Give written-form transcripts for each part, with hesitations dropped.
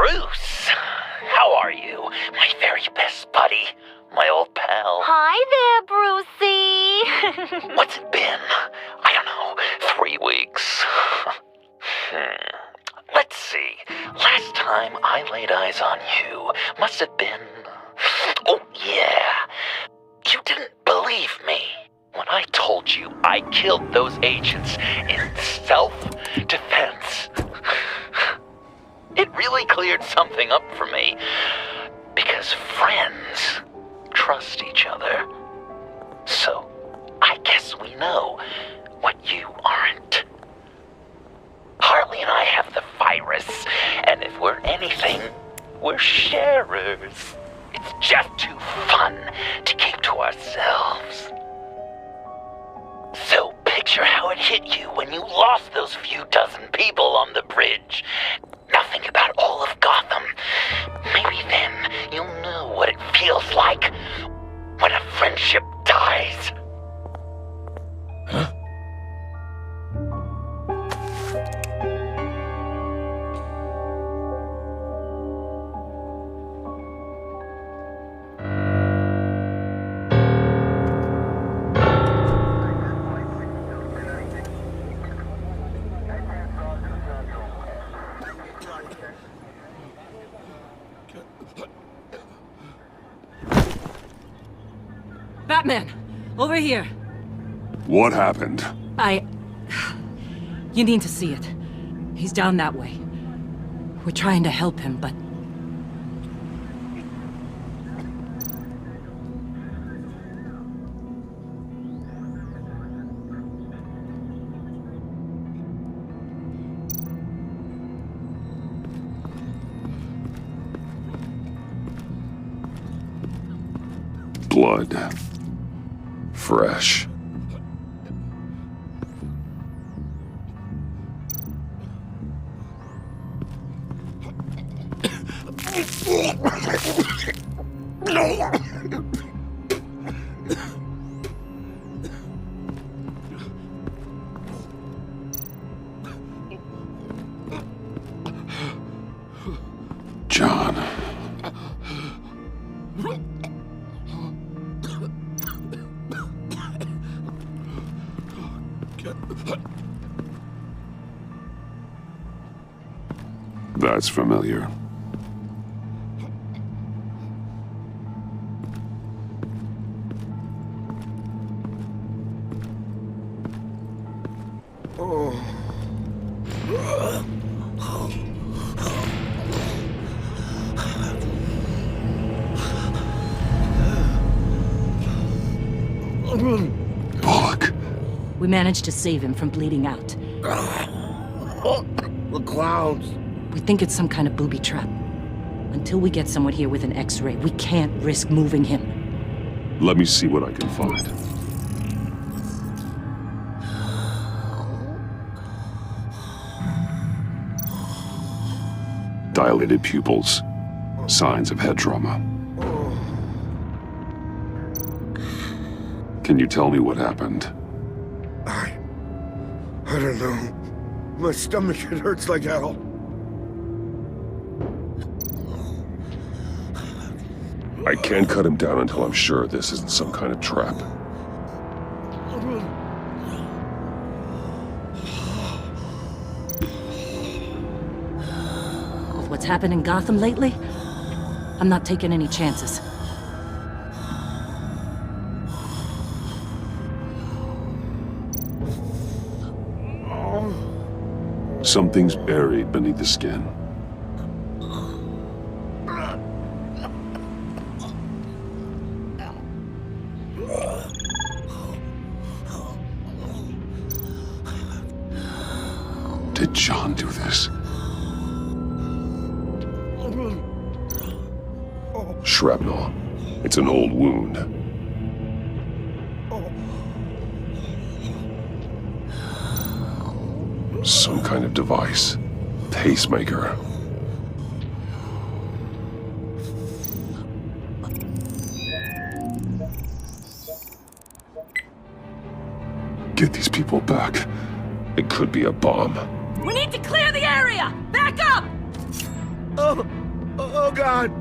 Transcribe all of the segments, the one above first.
Bruce, how are you? My very best buddy, my old pal. Hi there, Brucey. What's it been? I don't know, 3 weeks. Let's see. Last time I laid eyes on you must have been... Oh, yeah. You didn't believe me when I told you I killed those agents in self-defense. It really cleared something up for me. Because friends trust each other. So, I guess we know what you aren't. Harley and I have the virus, and if we're anything, we're sharers. It's just too fun to keep to ourselves. So picture how it hit you when you lost those few dozen people on the bridge. Now think about all of Gotham. Maybe then you'll know what it feels like when a friendship dies. Huh? Batman! Over here! What happened? You need to see it. He's down that way. We're trying to help him, but... Blood. Fresh. John. That's familiar. Bullock. We managed to save him from bleeding out. The clouds. We think it's some kind of booby trap. Until we get someone here with an X-ray, we can't risk moving him. Let me see what I can find. Dilated pupils. Signs of head trauma. Can you tell me what happened? I don't know. My stomach, it hurts like hell. I can't cut him down until I'm sure this isn't some kind of trap. With what's happened in Gotham lately, I'm not taking any chances. Something's buried beneath the skin. Did John do this? Shrapnel. It's an old wound. Some kind of device. Pacemaker. Get these people back. It could be a bomb. We need to clear the area! Back up! Oh, oh God.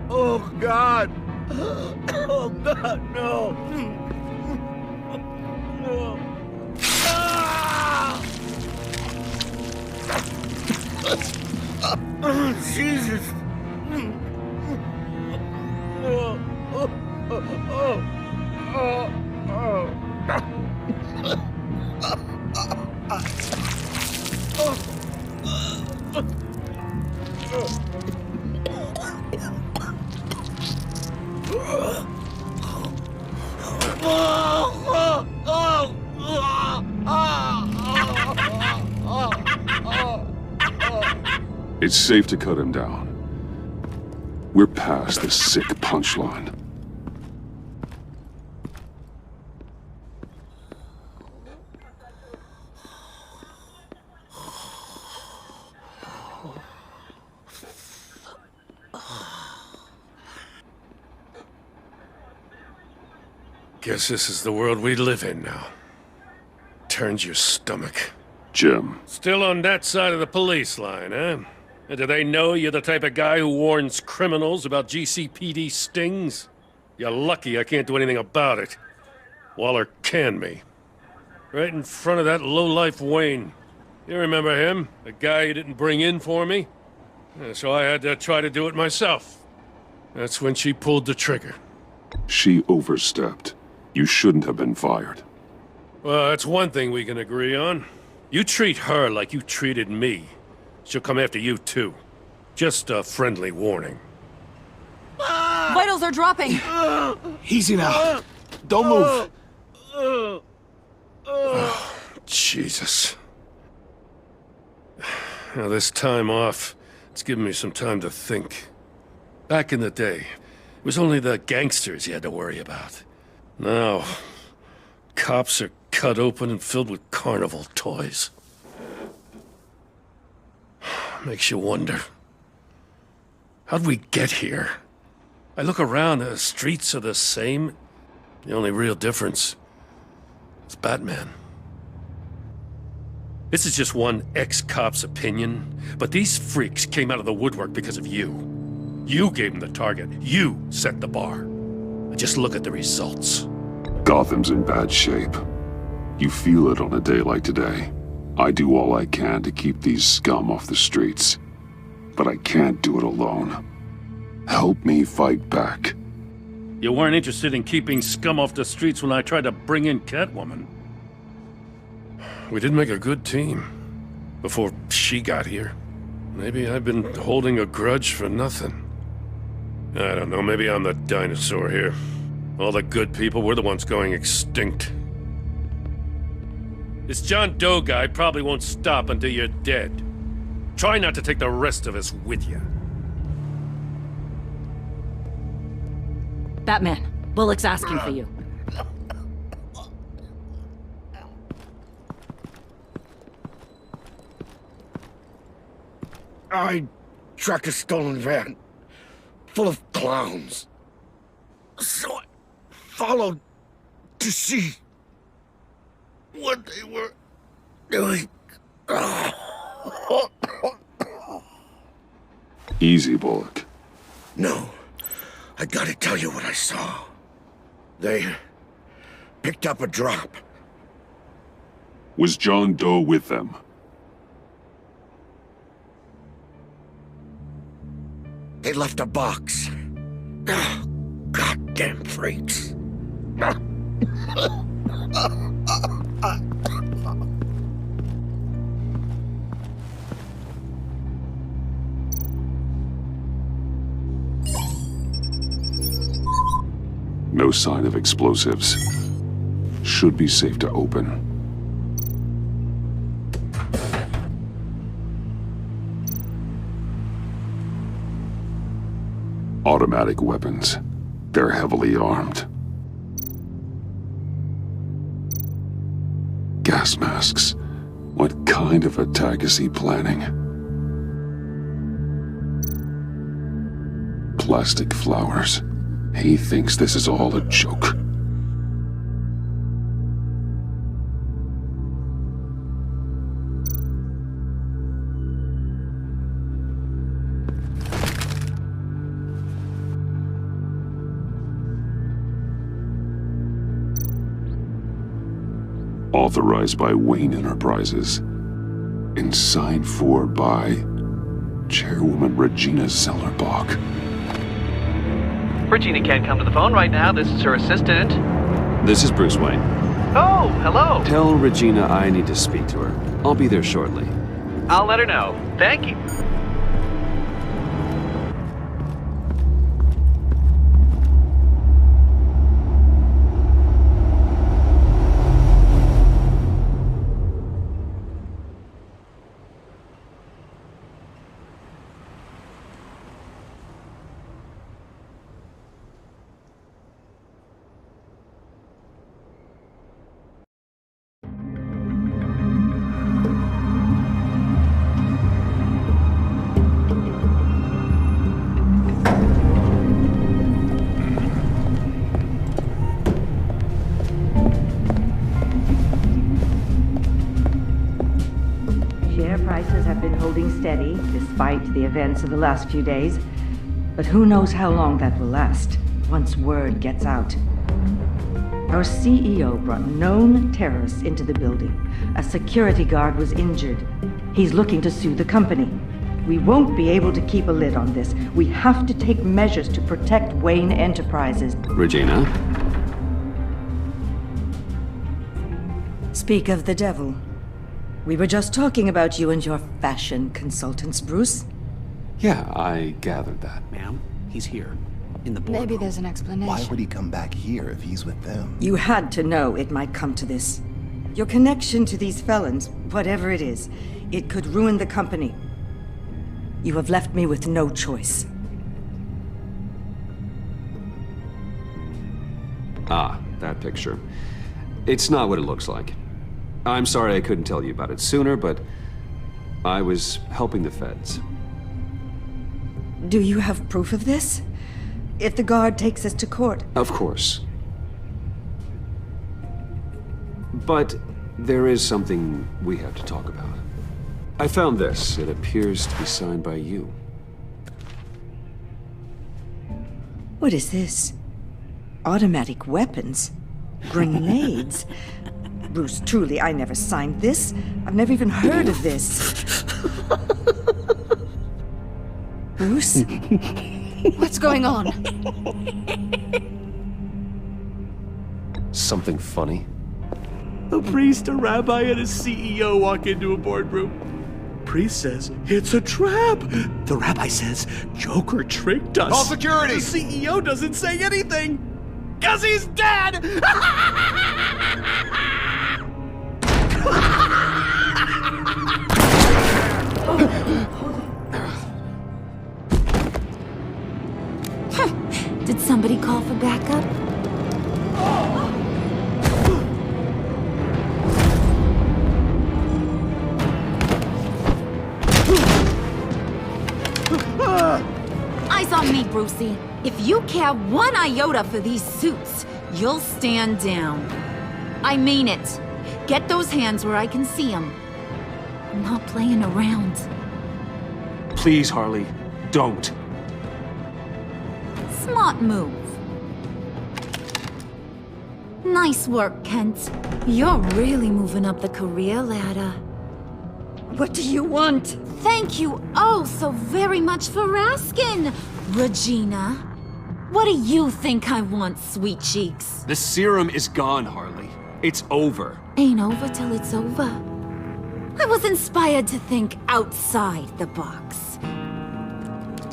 Oh God. Oh God, no. No. Ah! Oh, Jesus. Oh, oh, oh, oh, oh, oh. It's safe to cut him down. We're past the sick punchline. Guess this is the world we live in now. Turns your stomach. Jim, Still on that side of the police line, eh? And do they know you're the type of guy who warns criminals about GCPD stings? You're lucky I can't do anything about it. Waller canned me. Right in front of that lowlife Wayne. You remember him? The guy you didn't bring in for me? Yeah, so I had to try to do it myself. That's when she pulled the trigger. she overstepped. You shouldn't have been fired. Well, that's one thing we can agree on. You treat her like you treated me. She'll come after you, too. Just a friendly warning. Vitals are dropping! Easy now. Don't move. Jesus. Now, this time off, it's given me some time to think. Back in the day, it was only the gangsters you had to worry about. Now, cops are cut open and filled with carnival toys. Makes you wonder. How'd we get here? I look around, the streets are the same. The only real difference is Batman. This is just one ex-cop's opinion, but these freaks came out of the woodwork because of you. You gave them the target. You set the bar. And just look at the results. Gotham's in bad shape. You feel it on a day like today. I do all I can to keep these scum off the streets. But I can't do it alone. Help me fight back. You weren't interested in keeping scum off the streets when I tried to bring in Catwoman. We did make a good team. Before she got here. Maybe I've been holding a grudge for nothing. I don't know, maybe I'm the dinosaur here. All the good people, we're the ones going extinct. This John Doe guy probably won't stop until you're dead. Try not to take the rest of us with you. Batman, Bullock's asking for you. I tracked a stolen van full of clowns. So I followed to see what they were doing. Easy, Bullock. No, I gotta tell you what I saw. They picked up a drop. Was John Doe with them? They left a box. Goddamn freaks. No sign of explosives. Should be safe to open. Automatic weapons. They're heavily armed. Gas masks. What kind of attack is he planning? Plastic flowers. He thinks this is all a joke. authorized by Wayne Enterprises, and signed for by Chairwoman Regina Zellerbach. Regina can't come to the phone right now. This is her assistant. This is Bruce Wayne. Oh, hello. Tell Regina I need to speak to her. I'll be there shortly. I'll let her know. Thank you. Share prices have been holding steady despite the events of the last few days. But who knows how long that will last once word gets out. Our CEO brought known terrorists into the building. A security guard was injured. He's looking to sue the company. We won't be able to keep a lid on this. We have to take measures to protect Wayne Enterprises. Regina? Speak of the devil. We were just talking about you and your fashion consultants, Bruce. Yeah, I gathered that. Ma'am, he's here. In the boardroom. Maybe there's an explanation. Why would he come back here if he's with them? You had to know it might come to this. Your connection to these felons, whatever it is, it could ruin the company. You have left me with no choice. Ah, that picture. It's not what it looks like. I'm sorry I couldn't tell you about it sooner, but I was helping the feds. Do you have proof of this? If the guard takes us to court. Of course. But there is something we have to talk about. I found this. It appears to be signed by you. What is this? Automatic weapons? Grenades? Bruce, truly, I never signed this. I've never even heard of this. Bruce? What's going on? Something funny? A priest, a rabbi, and a CEO walk into a boardroom. Priest says, it's a trap. The rabbi says, Joker tricked us. Call security! The CEO doesn't say anything, 'cause he's dead! Did somebody call for backup? Eyes on me, Brucey. If you care one iota for these suits, you'll stand down. I mean it. Get those hands where I can see them. I'm not playing around. Please, Harley, don't. Smart move. Nice work, Kent. You're really moving up the career ladder. What do you want? Thank you oh so very much for asking, Regina. What do you think I want, sweet cheeks? The serum is gone, Harley. It's over. Ain't over till it's over. I was inspired to think outside the box.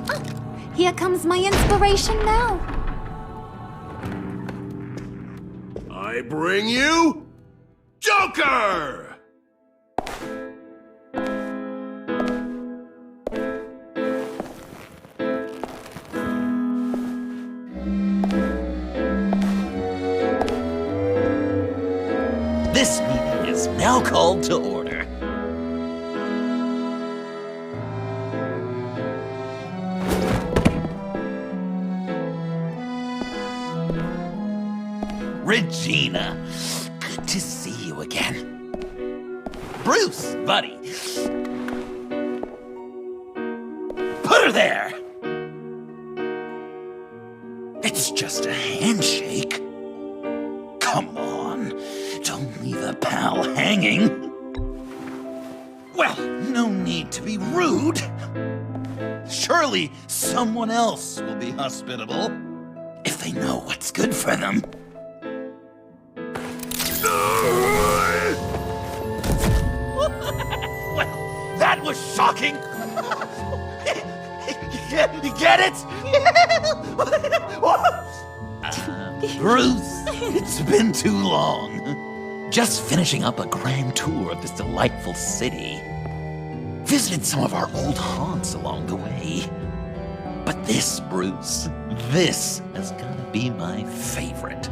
Oh, here comes my inspiration now. I bring you Joker! This meeting is now called to order. Regina, good to see you again. Bruce, buddy. Put her there! It's just a handshake. Come on, don't leave a pal hanging. Well, no need to be rude. Surely someone else will be hospitable if they know what's good for them. Well, that was shocking. You get it? Bruce, it's been too long. Just finishing up a grand tour of this delightful city. Visited some of our old haunts along the way. But this, Bruce, this has got to be my favorite.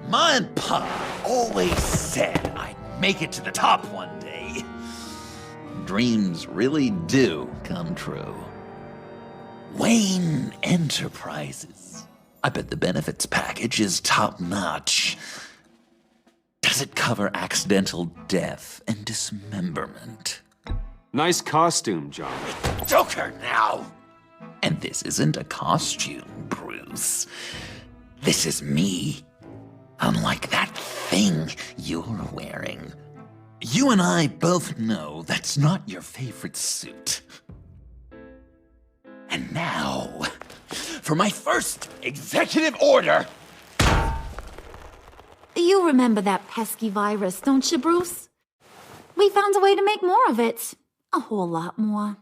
Ma and Pa always said I'd make it to the top one day. Dreams really do come true. Wayne Enterprises. I bet the benefits package is top-notch. Does it cover accidental death and dismemberment? Nice costume, John. Joker now! And this isn't a costume, Bruce. This is me. Unlike that thing you're wearing. You and I both know that's not your favorite suit. And now, for my first executive order. You remember that pesky virus, don't you, Bruce? We found a way to make more of it. A whole lot more.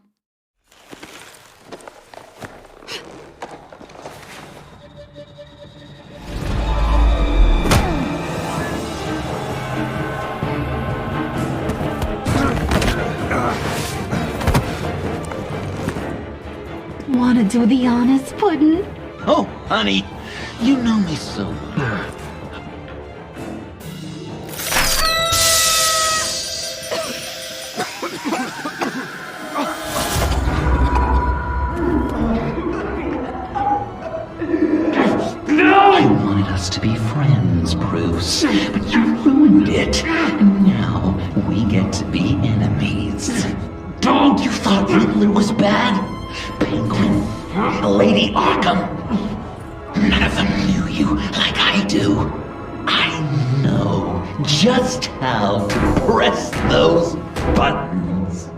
Wanna do the honors, Puddin'? Oh, honey, you know me so well. I wanted us to be friends, Bruce, but you ruined it. And now we get to be enemies. Dog, you thought Riddler was bad? Penguin, Lady Arkham. None of them knew you like I do. I know just how to press those buttons.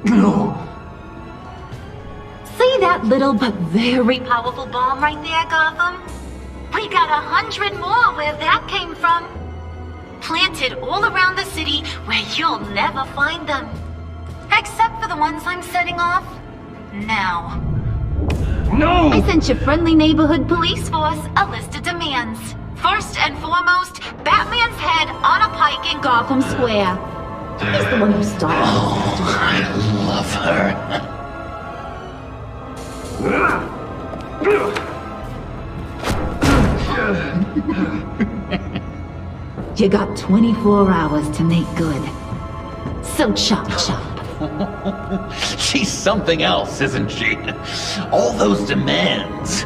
No. See that little but very powerful bomb right there, Gotham? We got 100 more where that came from. Planted all around the city where you'll never find them. Except for the ones I'm setting off now. No! I sent your friendly neighborhood police force a list of demands. First and foremost, Batman's head on a pike in Gotham Square. He's the one who started. Oh, I love her. You got 24 hours to make good. So chop chop. She's something else, isn't she? All those demands.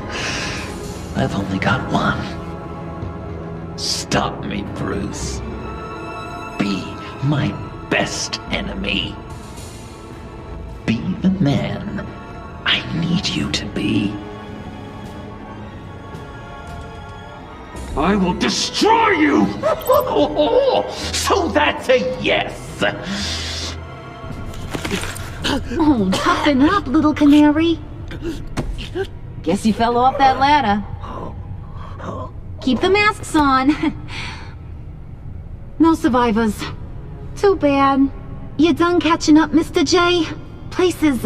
I've only got one. Stop me, Bruce. Be my best enemy. Be the man I need you to be. I will destroy you! So that's a yes! Oh, toughen up, little canary. Guess you fell off that ladder. Keep the masks on. No survivors. Too bad. You done catching up, Mr. J? Place is,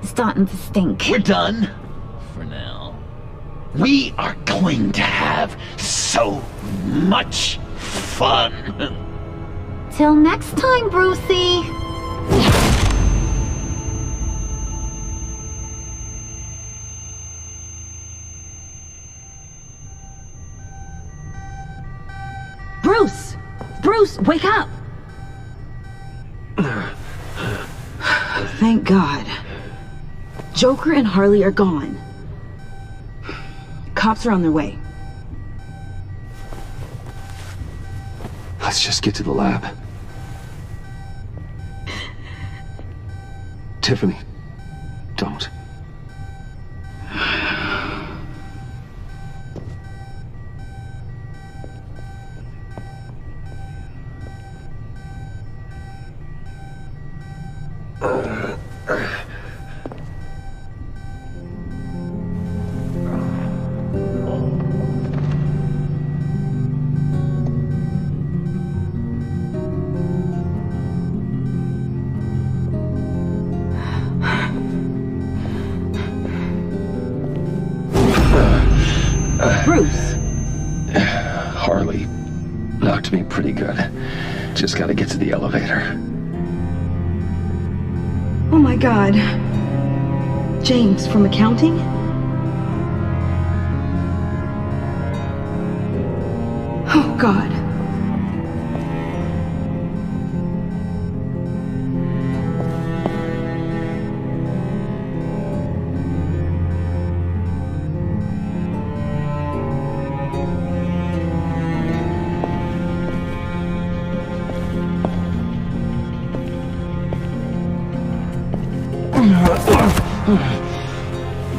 starting to stink. We're done. For now. We are going to have so much fun. Till next time, Brucey. Bruce! Bruce, wake up! Thank God. Joker and Harley are gone. Cops are on their way. Let's just get to the lab. Tiffany, Bruce! Harley knocked me pretty good. Just gotta get to the elevator. Oh my God. James from accounting? Oh God.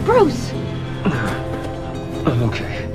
Bruce! I'm okay.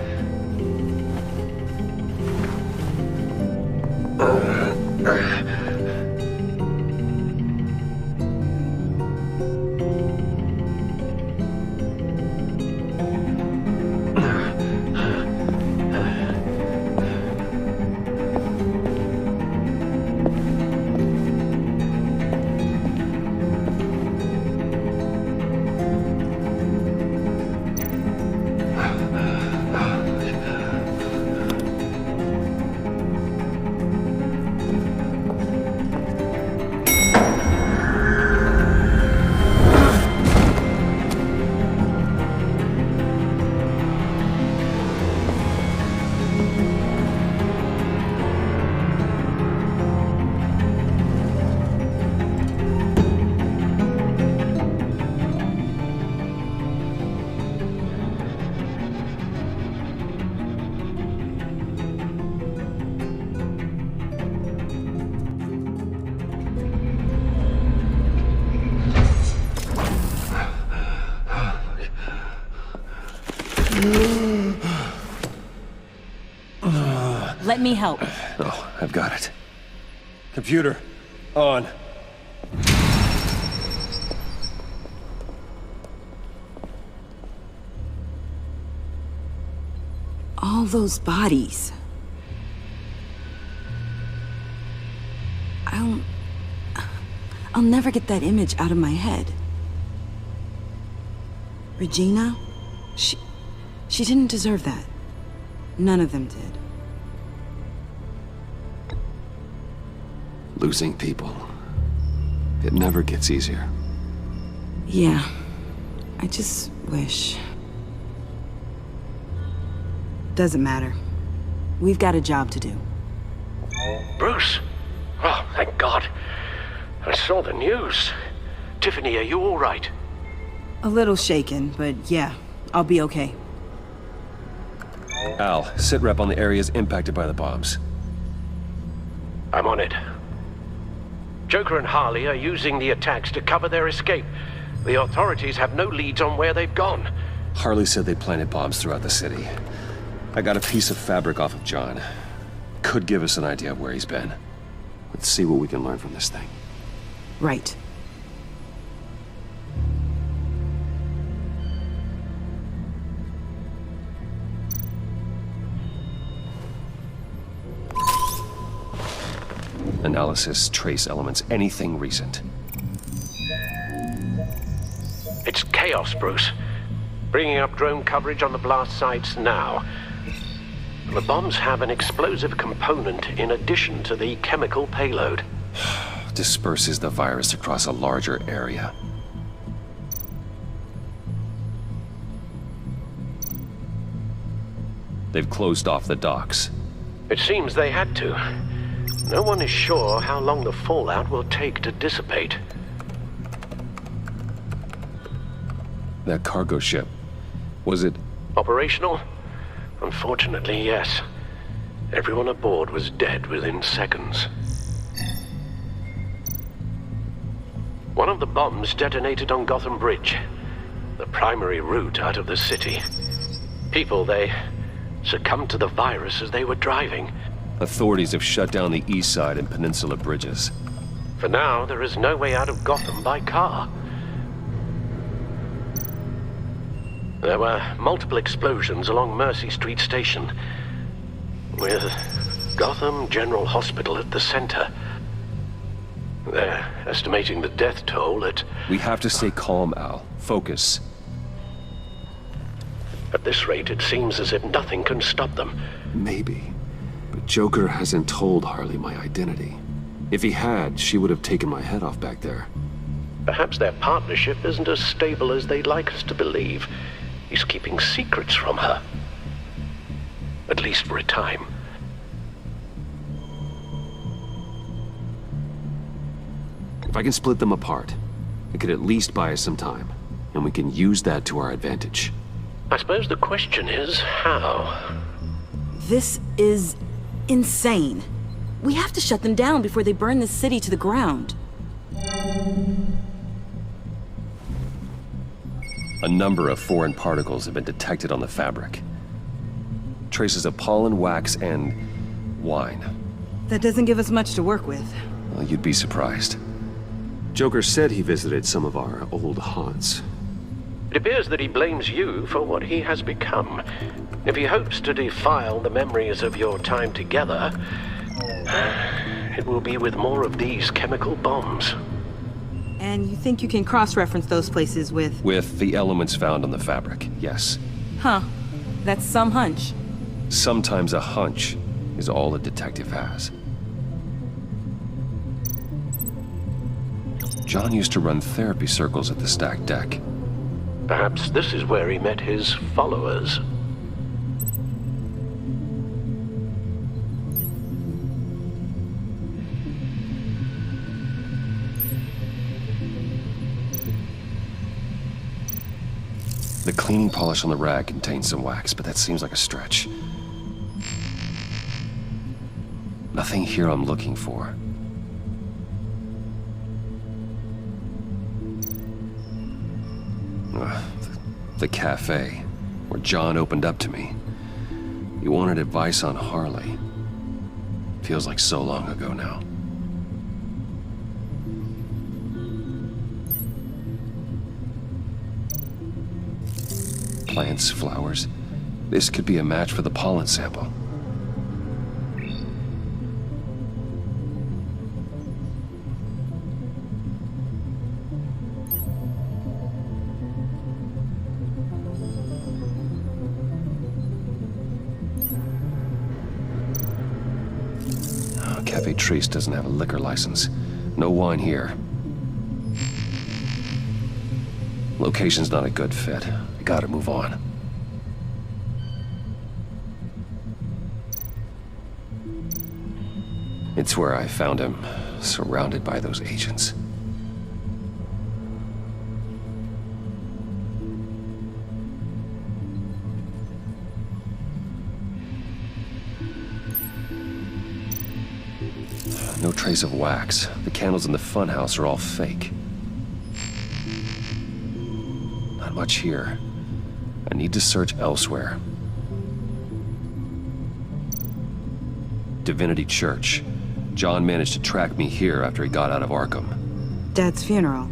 Let me help. Oh, I've got it. Computer, on. All those bodies. I'll never get that image out of my head. Regina? She didn't deserve that. None of them did. Losing people. It never gets easier. Yeah. I just wish. Doesn't matter. We've got a job to do. Bruce! Oh, thank God. I saw the news. Tiffany, are you all right? A little shaken, but yeah, I'll be okay. Al, sit rep on the areas impacted by the bombs. I'm on it. Joker and Harley are using the attacks to cover their escape. The authorities have no leads on where they've gone. Harley said they planted bombs throughout the city. I got a piece of fabric off of John. Could give us an idea of where he's been. Let's see what we can learn from this thing. Right. Analysis, trace elements, anything recent. It's chaos, Bruce. Bringing up drone coverage on the blast sites now. The bombs have an explosive component in addition to the chemical payload. Disperses the virus across a larger area. They've closed off the docks. It seems they had to. No one is sure how long the fallout will take to dissipate. That cargo ship, was it... Operational? Unfortunately, yes. Everyone aboard was dead within seconds. One of the bombs detonated on Gotham Bridge, the primary route out of the city. People, they succumbed to the virus as they were driving. Authorities have shut down the east side and peninsula bridges. For now, there is no way out of Gotham by car. There were multiple explosions along Mercy Street Station, with Gotham General Hospital at the center. They're estimating the death toll at... We have to stay calm, Al. Focus. At this rate, it seems as if nothing can stop them. Maybe. But Joker hasn't told Harley my identity. If he had, she would have taken my head off back there. Perhaps their partnership isn't as stable as they'd like us to believe. He's keeping secrets from her. At least for a time. If I can split them apart, it could at least buy us some time. And we can use that to our advantage. I suppose the question is, how? This is insane. We have to shut them down before they burn this city to the ground. A number of foreign particles have been detected on the fabric. Traces of pollen, wax, and wine. That doesn't give us much to work with. Well, you'd be surprised. Joker said he visited some of our old haunts. It appears that he blames you for what he has become. If he hopes to defile the memories of your time together, it will be with more of these chemical bombs. And you think you can cross-reference those places with... With the elements found on the fabric, yes. Huh. That's some hunch. Sometimes a hunch is all a detective has. John used to run therapy circles at the stacked deck. Perhaps this is where he met his followers. The cleaning polish on the rag contains some wax, but that seems like a stretch. Nothing here I'm looking for. The cafe, where John opened up to me. He wanted advice on Harley. Feels like so long ago now. Plants, flowers. This could be a match for the pollen sample. Cafe Trace doesn't have a liquor license. No wine here. Location's not a good fit. I gotta move on. It's where I found him, surrounded by those agents. No trace of wax. The candles in the funhouse are all fake. Not much here. I need to search elsewhere. Divinity Church. John managed to track me here after he got out of Arkham. Dad's funeral.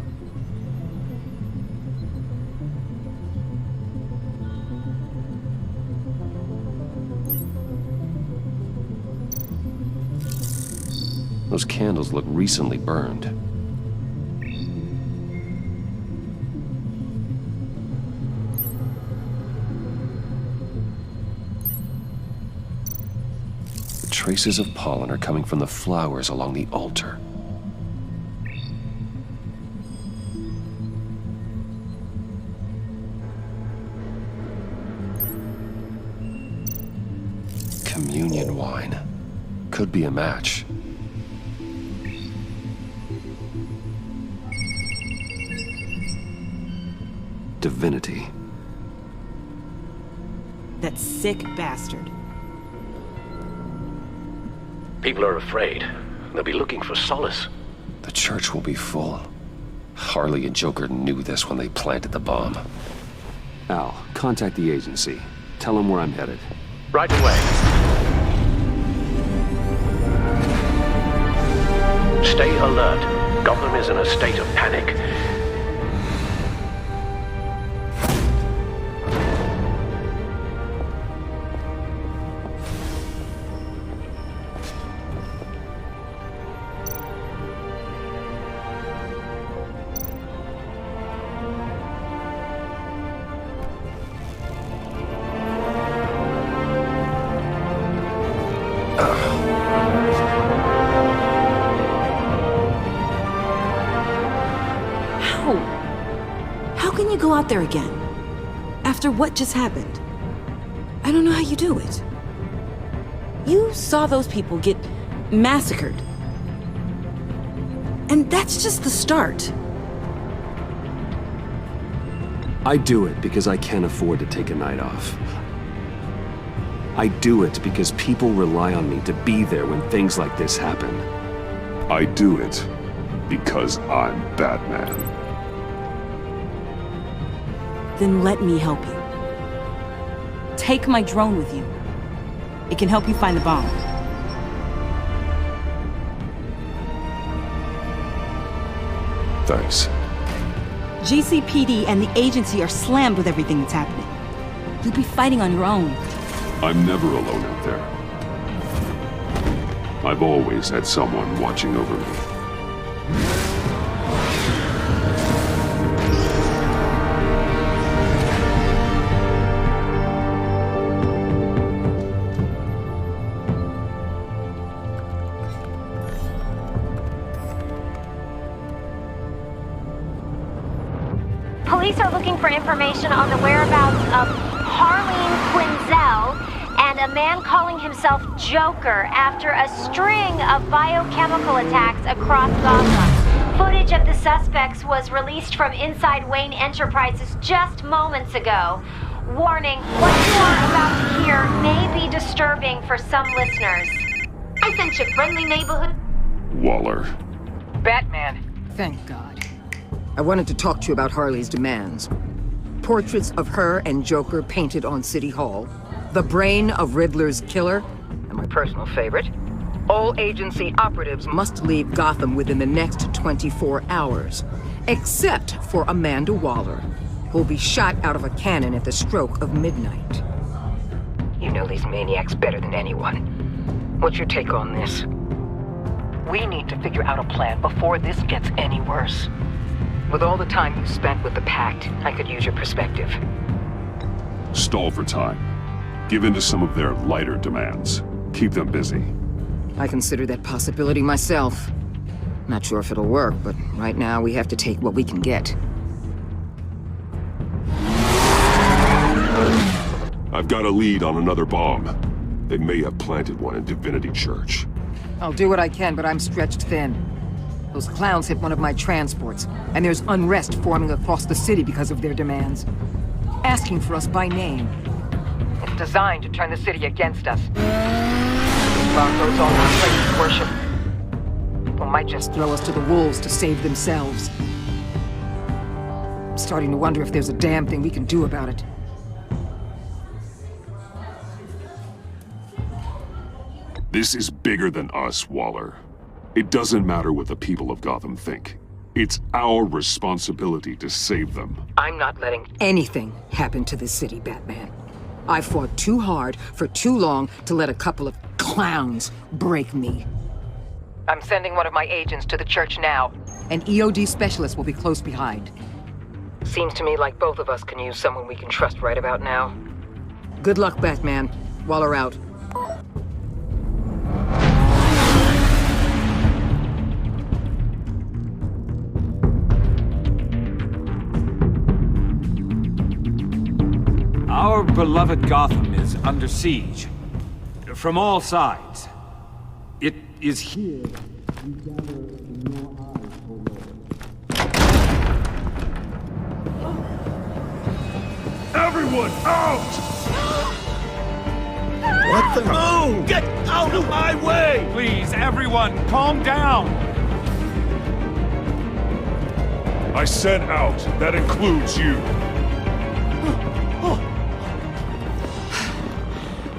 Those candles look recently burned. The traces of pollen are coming from the flowers along the altar. Communion wine. Could be a match. Divinity. That sick bastard. People are afraid. They'll be looking for solace. The church will be full. Harley and Joker knew this when they planted the bomb. Al, contact the agency. Tell them where I'm headed. Right away. Stay alert. Gotham is in a state of panic. How can you go out there again? After what just happened? I don't know how you do it. You saw those people get massacred. And that's just the start. I do it because I can't afford to take a night off. I do it because people rely on me to be there when things like this happen. I do it because I'm Batman. Then let me help you. Take my drone with you. It can help you find the bomb. Thanks. GCPD and the agency are slammed with everything that's happening. You'll be fighting on your own. I'm never alone out there. I've always had someone watching over me. Police are looking for information on the whereabouts of Harleen Quinzel and a man calling himself Joker after a string of biochemical attacks across Gotham. Footage of the suspects was released from inside Wayne Enterprises just moments ago. Warning, what you are about to hear may be disturbing for some listeners. I sent you friendly neighborhood... Waller. Batman. Thank God. I wanted to talk to you about Harley's demands. Portraits of her and Joker painted on City Hall. The brain of Riddler's killer. And my personal favorite. All agency operatives must leave Gotham within the next 24 hours. Except for Amanda Waller, who'll be shot out of a cannon at the stroke of midnight. You know these maniacs better than anyone. What's your take on this? We need to figure out a plan before this gets any worse. With all the time you spent with the Pact, I could use your perspective. Stall for time. Give in to some of their lighter demands. Keep them busy. I consider that possibility myself. Not sure if it'll work, but right now we have to take what we can get. I've got a lead on another bomb. They may have planted one in Divinity Church. I'll do what I can, but I'm stretched thin. Those clowns hit one of my transports, and there's unrest forming across the city because of their demands. Asking for us by name. It's designed to turn the city against us. Broncos all our places worship. People might just throw us to the wolves to save themselves. I'm starting to wonder if there's a damn thing we can do about it. This is bigger than us, Waller. It doesn't matter what the people of Gotham think. It's our responsibility to save them. I'm not letting anything happen to this city, Batman. I fought too hard for too long to let a couple of clowns break me. I'm sending one of my agents to the church now. An EOD specialist will be close behind. Seems to me like both of us can use someone we can trust right about now. Good luck, Batman. Waller out. Our beloved Gotham is under siege. From all sides. It is here we gather in your eyes, O Lord. Everyone out! What the moon? Get out of my way! Please, everyone, calm down! I said out. That includes you.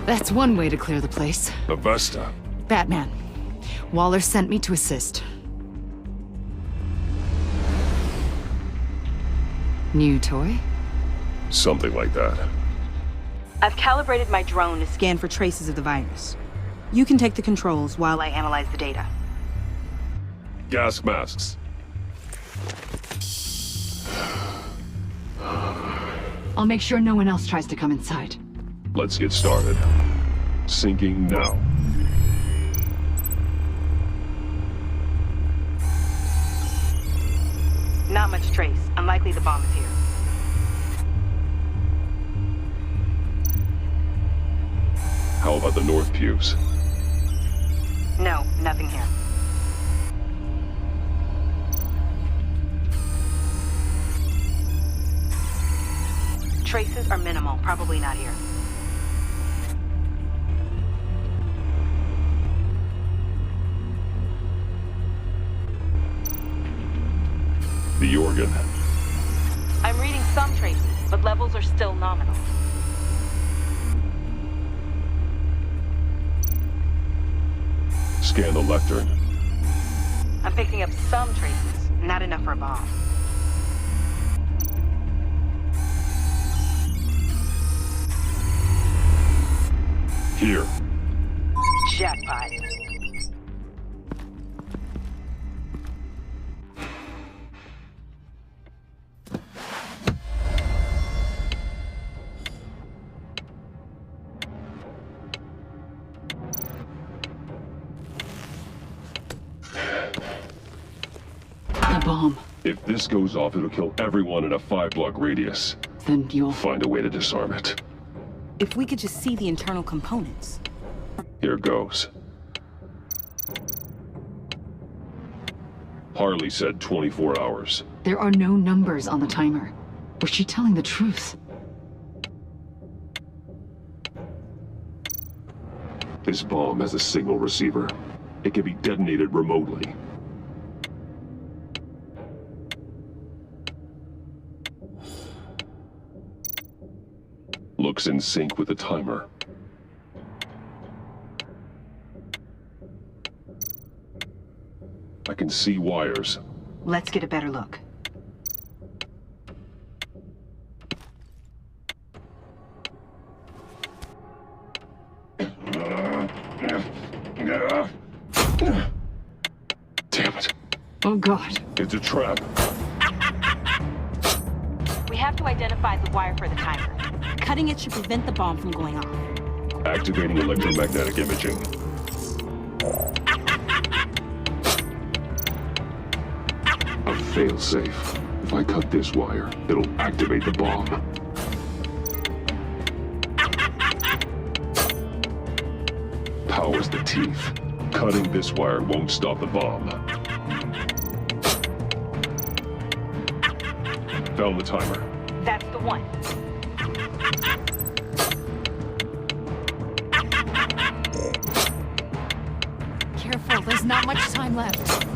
That's one way to clear the place. Avesta. Batman. Waller sent me to assist. New toy? Something like that. I've calibrated my drone to scan for traces of the virus. You can take the controls while I analyze the data. Gas masks. I'll make sure no one else tries to come inside. Let's get started. Syncing now. Not much trace. Unlikely the bomb is here. How about the north pews? No, nothing here. Traces are minimal. Probably not here. The organ. I'm reading some traces, but levels are still nominal. Scan the lectern. I'm picking up some traces, not enough for a bomb. Here. Jackpot. The bomb. If this goes off, it'll kill everyone in a 5-block radius. Then you'll find a way to disarm it. If we could just see the internal components. Here goes. Harley said 24 hours. There are no numbers on the timer. Was she telling the truth? This bomb has a signal receiver. It can be detonated remotely. Looks in sync with the timer. I can see wires. Let's get a better look. Damn it. Oh God. It's a trap. We have to identify the wire for the timer. Cutting it should prevent the bomb from going off. Activating electromagnetic imaging. A failsafe. If I cut this wire, it'll activate the bomb. Power's the teeth. Cutting this wire won't stop the bomb. Found the timer. That's the one. Careful, there's not much time left.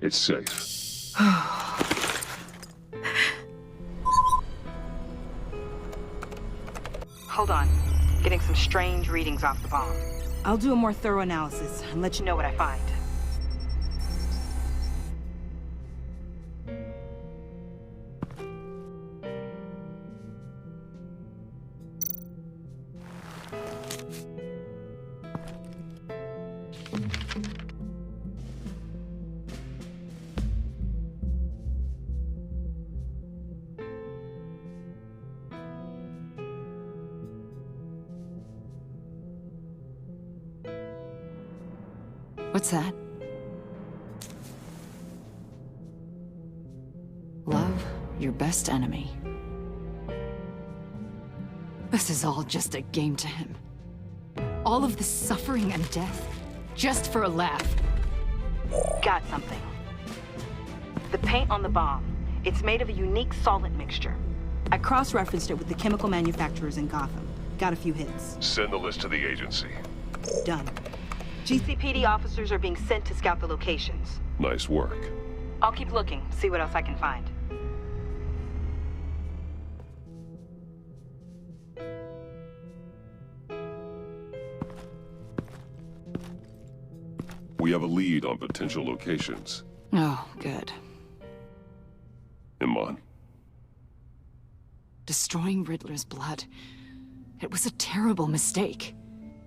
It's safe. Hold on. Getting some strange readings off the bomb. I'll do a more thorough analysis and let you know what I find. What's that? Love your best enemy. This is all just a game to him. All of this suffering and death, just for a laugh. Got something. The paint on the bomb. It's made of a unique solvent mixture. I cross-referenced it with the chemical manufacturers in Gotham. Got a few hits. Send the list to the agency. Done. GCPD officers are being sent to scout the locations. Nice work. I'll keep looking, see what else I can find. We have a lead on potential locations. Oh, good. Iman. Destroying Riddler's blood. It was a terrible mistake.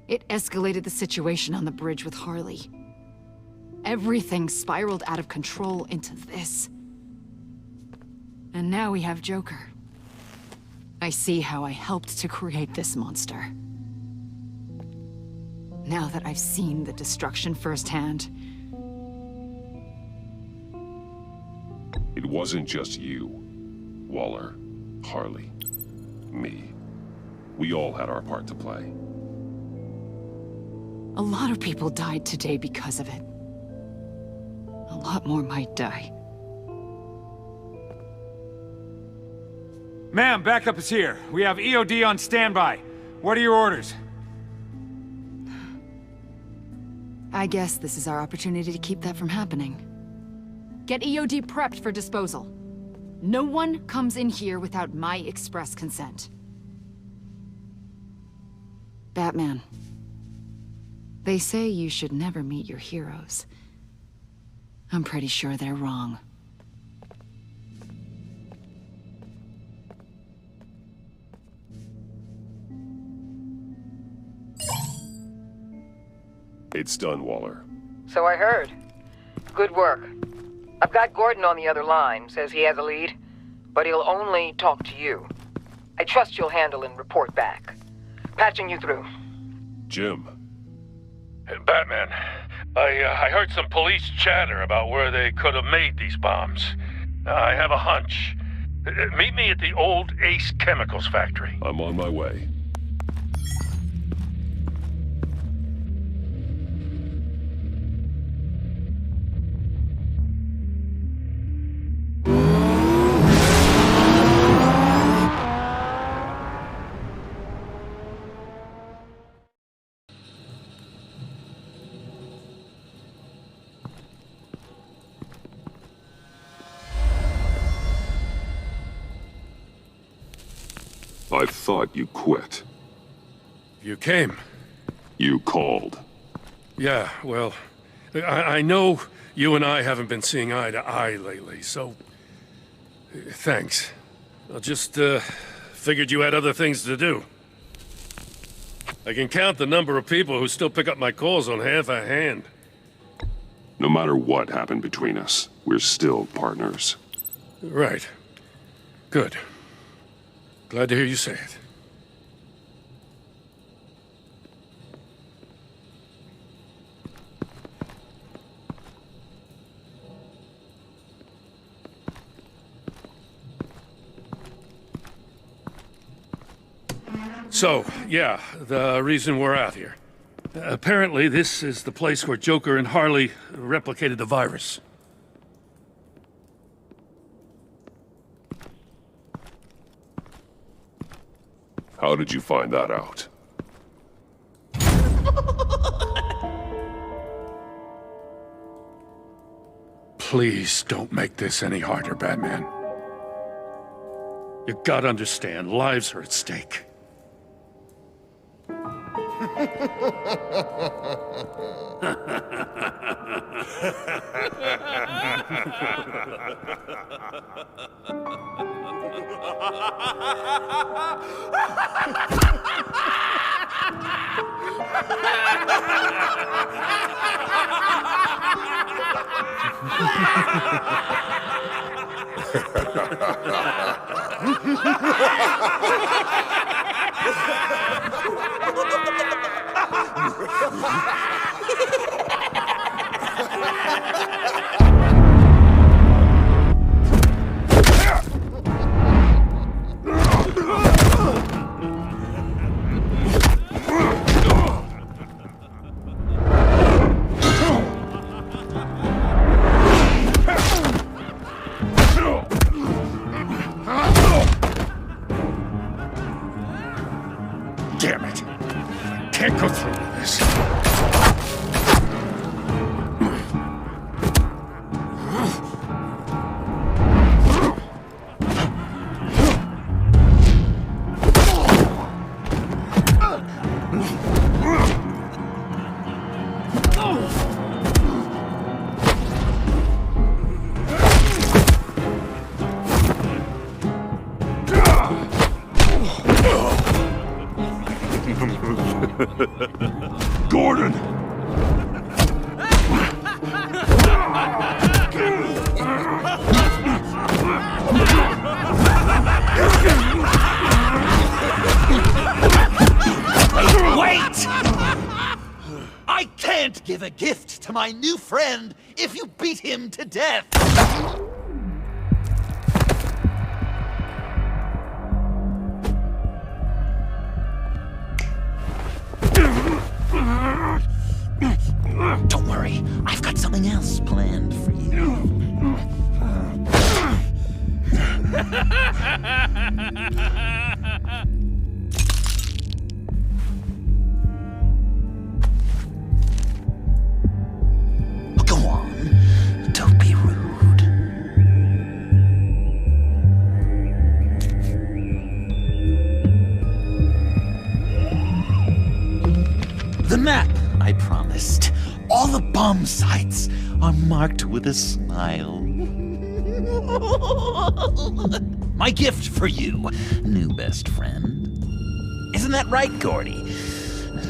It escalated the situation on the bridge with Harley. Everything spiraled out of control into this. And now we have Joker. I see how I helped to create this monster. Now that I've seen the destruction firsthand, It wasn't just you, Waller, Harley, me. We all had our part to play. a lot of people died today because of it. A lot more might die. Ma'am, backup is here. We have EOD on standby. What are your orders? I guess this is our opportunity to keep that from happening. Get EOD prepped for disposal. No one comes in here without my express consent. Batman. They say you should never meet your heroes. I'm pretty sure they're wrong. It's done, Waller. So I heard. Good work. I've got Gordon on the other line. Says he has a lead, but he'll only talk to you. I trust you'll handle and report back. Patching you through. Jim. Batman, I heard some police chatter about where they could have made these bombs. I have a hunch. Meet me at the old Ace Chemicals factory. I'm on my way. I thought you quit. You came. You called. Yeah, well, I know you and I haven't been seeing eye to eye lately, so thanks. I just figured you had other things to do. I can count the number of people who still pick up my calls on half a hand. No matter what happened between us, we're still partners. Right. Good. Glad to hear you say it. So, yeah, the reason we're out here. Apparently, this is the place where Joker and Harley replicated the virus. How did you find that out? Please don't make this any harder, Batman. You gotta understand, lives are at stake. Damn it. I can't go through with this. Gordon! Wait! I can't give a gift to my new friend if you beat him to death! Don't worry, I've got something else planned for you. Go on, don't be rude. The map I promised. All the bomb sites are marked with a smile. My gift for you, new best friend. Isn't that right, Gordy?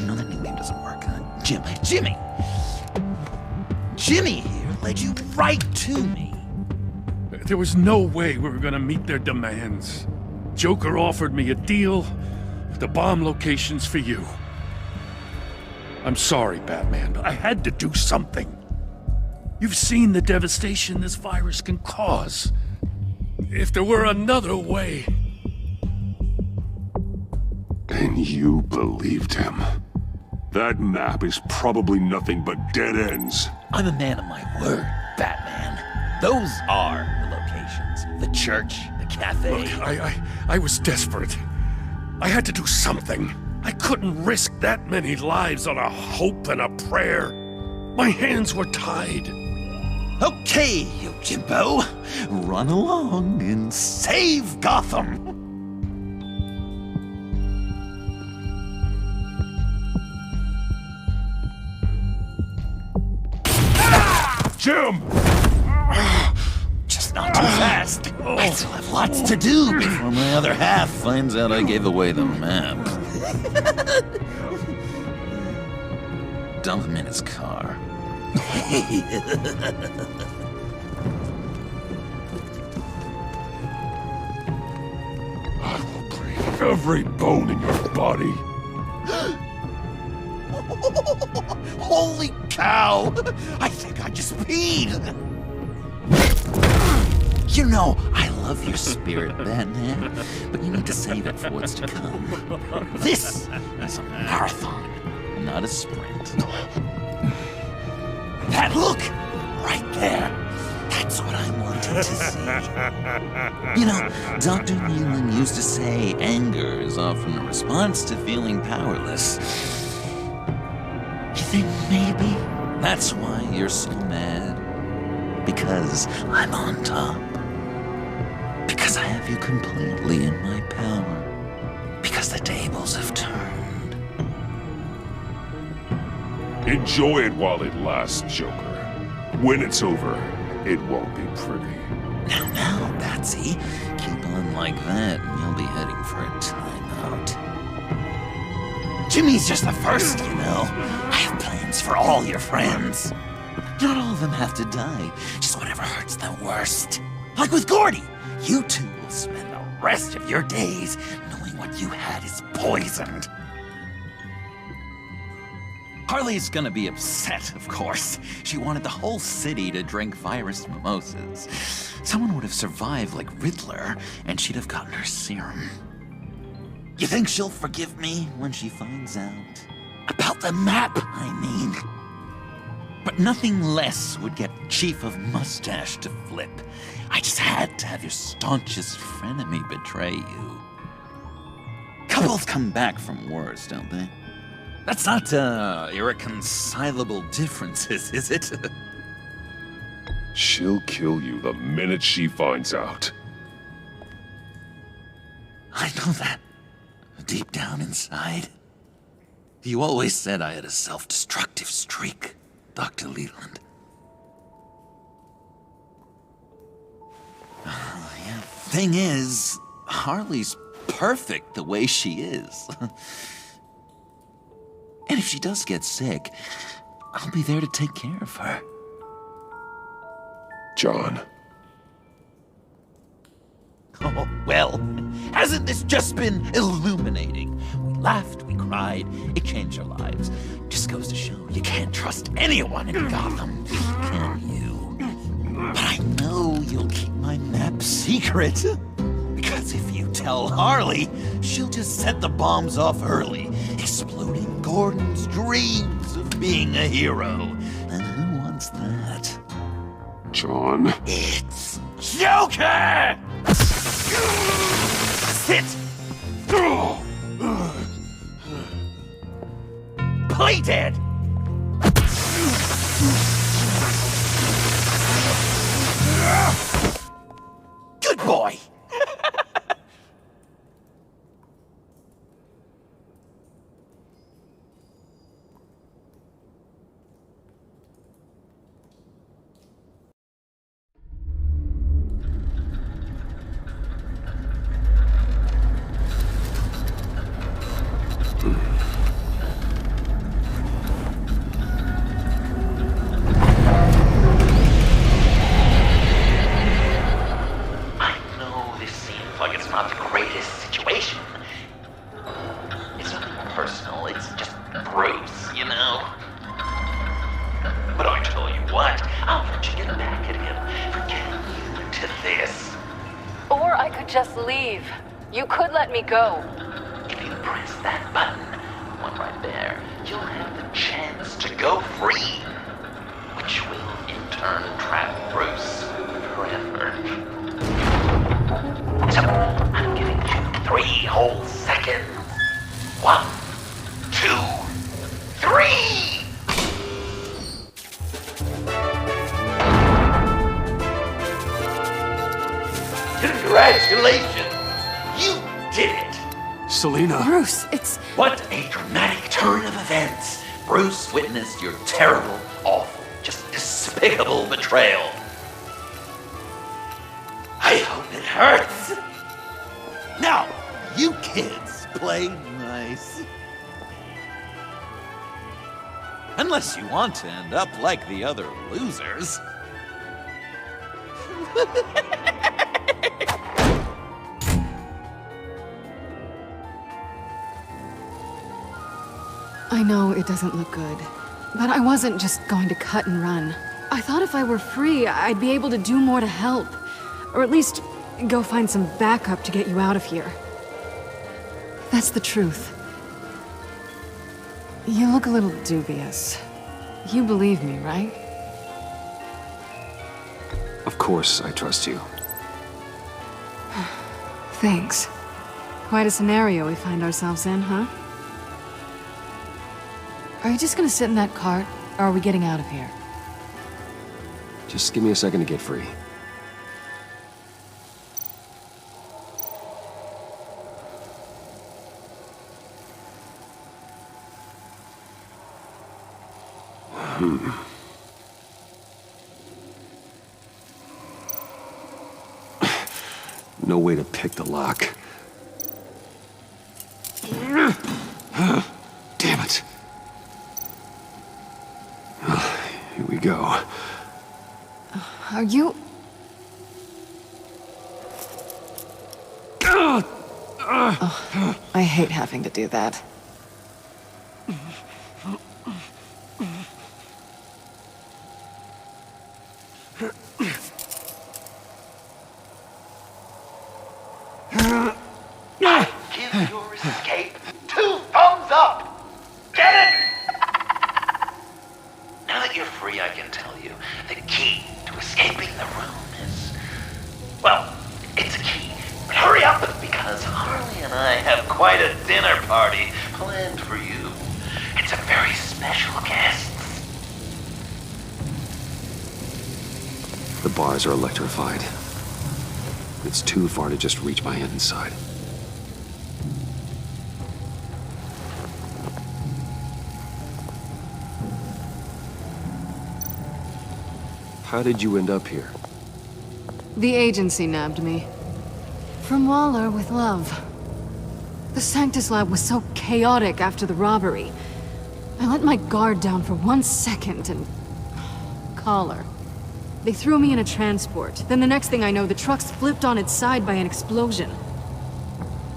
No, that nickname doesn't work. Jimmy. Jimmy here led you right to me. There was no way we were gonna meet their demands. Joker offered me a deal, the bomb locations for you. I'm sorry, Batman, but I had to do something. You've seen the devastation this virus can cause. If there were another way... And you believed him. That map is probably nothing but dead ends. I'm a man of my word, Batman. Those are the locations. The church, the cafe. Look, I was desperate. I had to do something. I couldn't risk that many lives on a hope and a prayer. My hands were tied. Okay, you Jimbo. Run along and save Gotham. Jim! Just not too fast. I still have lots to do before my other half finds out I gave away the map. Dump him in his car. I will break every bone in your body. Holy cow! I think I just peed! You know, I love your spirit, Batman, but you need to save it for what's to come. This is a marathon, not a sprint. That look! Right there! That's what I wanted to see. You know, Dr. Nealon used to say anger is often a response to feeling powerless. You think maybe that's why you're so mad? Because I'm on top. Because I have you completely in my power. Because the tables have turned. Enjoy it while it lasts, Joker. When it's over, it won't be pretty. Now, Batsy, keep on like that and you'll be heading for a timeout. Jimmy's just the first, you know. I have plans for all your friends. Not all of them have to die, just whatever hurts them worst. Like with Gordy, you two will spend the rest of your days knowing what you had is poisoned. Harley's gonna be upset, of course. She wanted the whole city to drink virus mimosas. Someone would have survived like Riddler, and she'd have gotten her serum. You think she'll forgive me when she finds out? About the map, I mean. But nothing less would get Chief of Mustache to flip. I just had to have your staunchest frenemy betray you. Couples come back from wars, don't they? That's not, irreconcilable differences, is it? She'll kill you the minute she finds out. I know that. Deep down inside. You always said I had a self-destructive streak, Dr. Leland. Yeah. Thing is, Harley's perfect the way she is. And if she does get sick, I'll be there to take care of her. John. Oh, well, hasn't this just been illuminating? We laughed, we cried, it changed our lives. Just goes to show you can't trust anyone in Gotham, can you? But I know you'll keep my map secret. Because if you tell Harley, she'll just set the bombs off early, exploding Gordon's dreams of being a hero. And who wants that? John. It's Joker! Sit! Play dead! Good boy! Just leave. You could let me go. If you press that button, one right there, you'll have the chance to go free, which will in turn trap Bruce forever. So, I'm giving you 3 whole seconds. 1, 2, 3! Congratulations! You did it! Selina. Bruce, it's... What a dramatic turn of events! Bruce witnessed your terrible, awful, just despicable betrayal. I hope it hurts! Now, you kids play nice. Unless you want to end up like the other losers. I know it doesn't look good, but I wasn't just going to cut and run. I thought if I were free, I'd be able to do more to help. Or at least go find some backup to get you out of here. That's the truth. You look a little dubious. You believe me, right? Of course I trust you. Thanks. Quite a scenario we find ourselves in, huh? Are you just gonna sit in that cart, or are we getting out of here? Just give me a second to get free. No way to pick the lock. Damn it. Here we go. Are you... Oh, I hate having to do that. Give your escape 2 thumbs up! Get it? Now that you're free, I can tell you, the key to escaping the room is... Well, it's a key, but hurry up, because Harley and I have quite a dinner party planned for you. It's a very special guest. The bars are electrified. It's too far to just reach my hand inside. How did you end up here? The agency nabbed me. From Waller with love. The Sanctus lab was so chaotic after the robbery. I let my guard down for 1 second and... collar. They threw me in a transport. Then the next thing I know, the truck's flipped on its side by an explosion.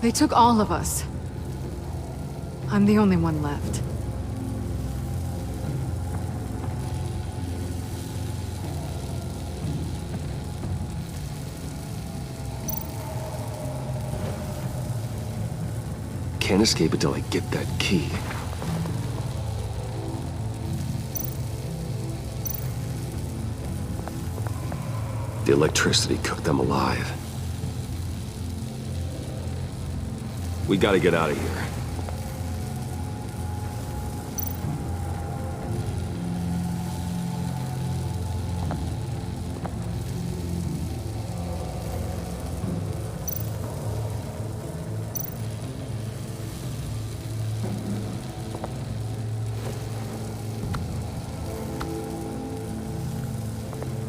They took all of us. I'm the only one left. Can't escape until I get that key. The electricity cooked them alive. We gotta get out of here.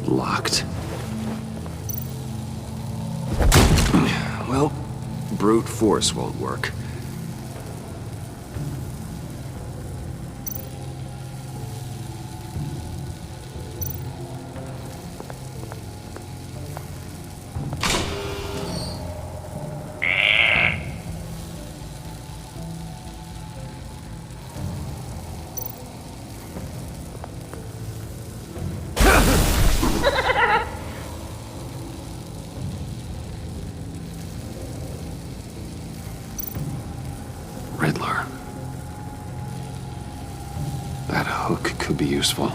Locked. Well, brute force won't work. Riddler. That hook could be useful.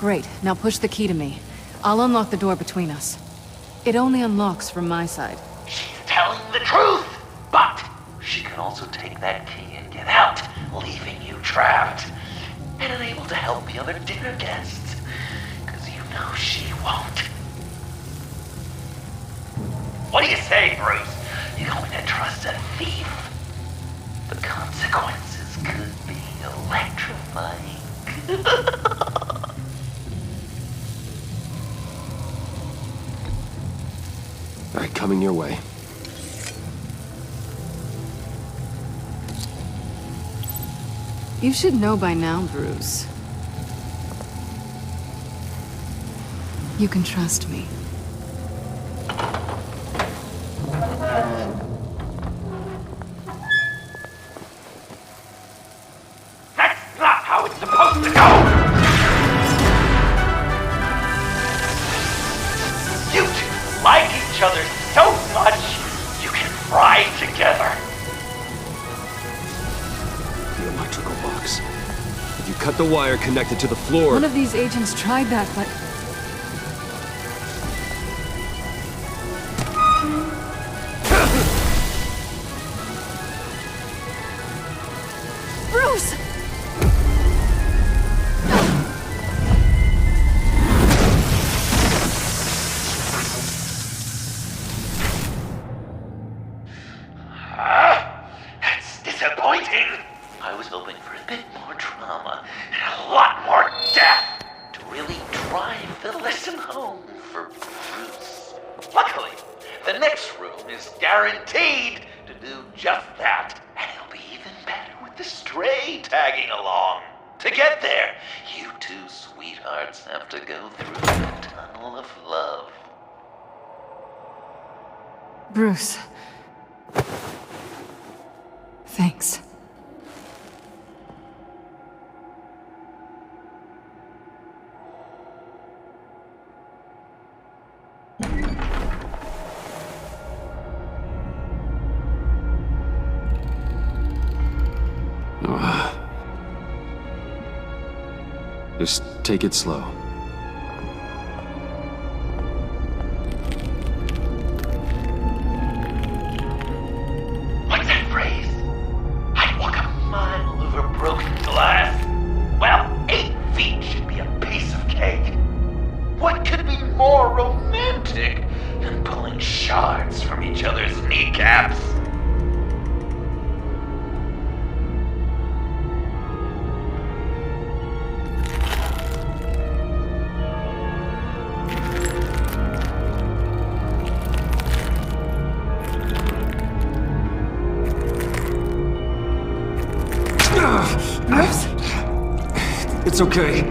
Great, now push the key to me. I'll unlock the door between us. It only unlocks from my side. She's telling the truth, but she can also take that key and get out, leaving you trapped and unable to help the other dinner guests. Because you know she won't. What do you say, Bruce? You going to trust a thief? The consequences could be electrifying. All right, coming your way. You should know by now, Bruce. You can trust me. That's not how it's supposed to go! You two like each other so much, you can fry together. The electrical box. If you cut the wire connected to the floor... One of these agents tried that, but... Bruce! That's disappointing. I was hoping for a bit more drama and a lot more death to really drive the lesson home for Bruce. Luckily, the next room is guaranteed to do just that, and it'll be even better with the stray tagging along. To get there, you two sweethearts have to go through the tunnel of love. Bruce. Thanks. Just take it slow. What's that phrase? I'd walk a mile over broken glass. Well, 8 feet should be a piece of cake. What could be more romantic than pulling shards from each other's kneecaps? It's okay.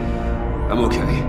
I'm okay.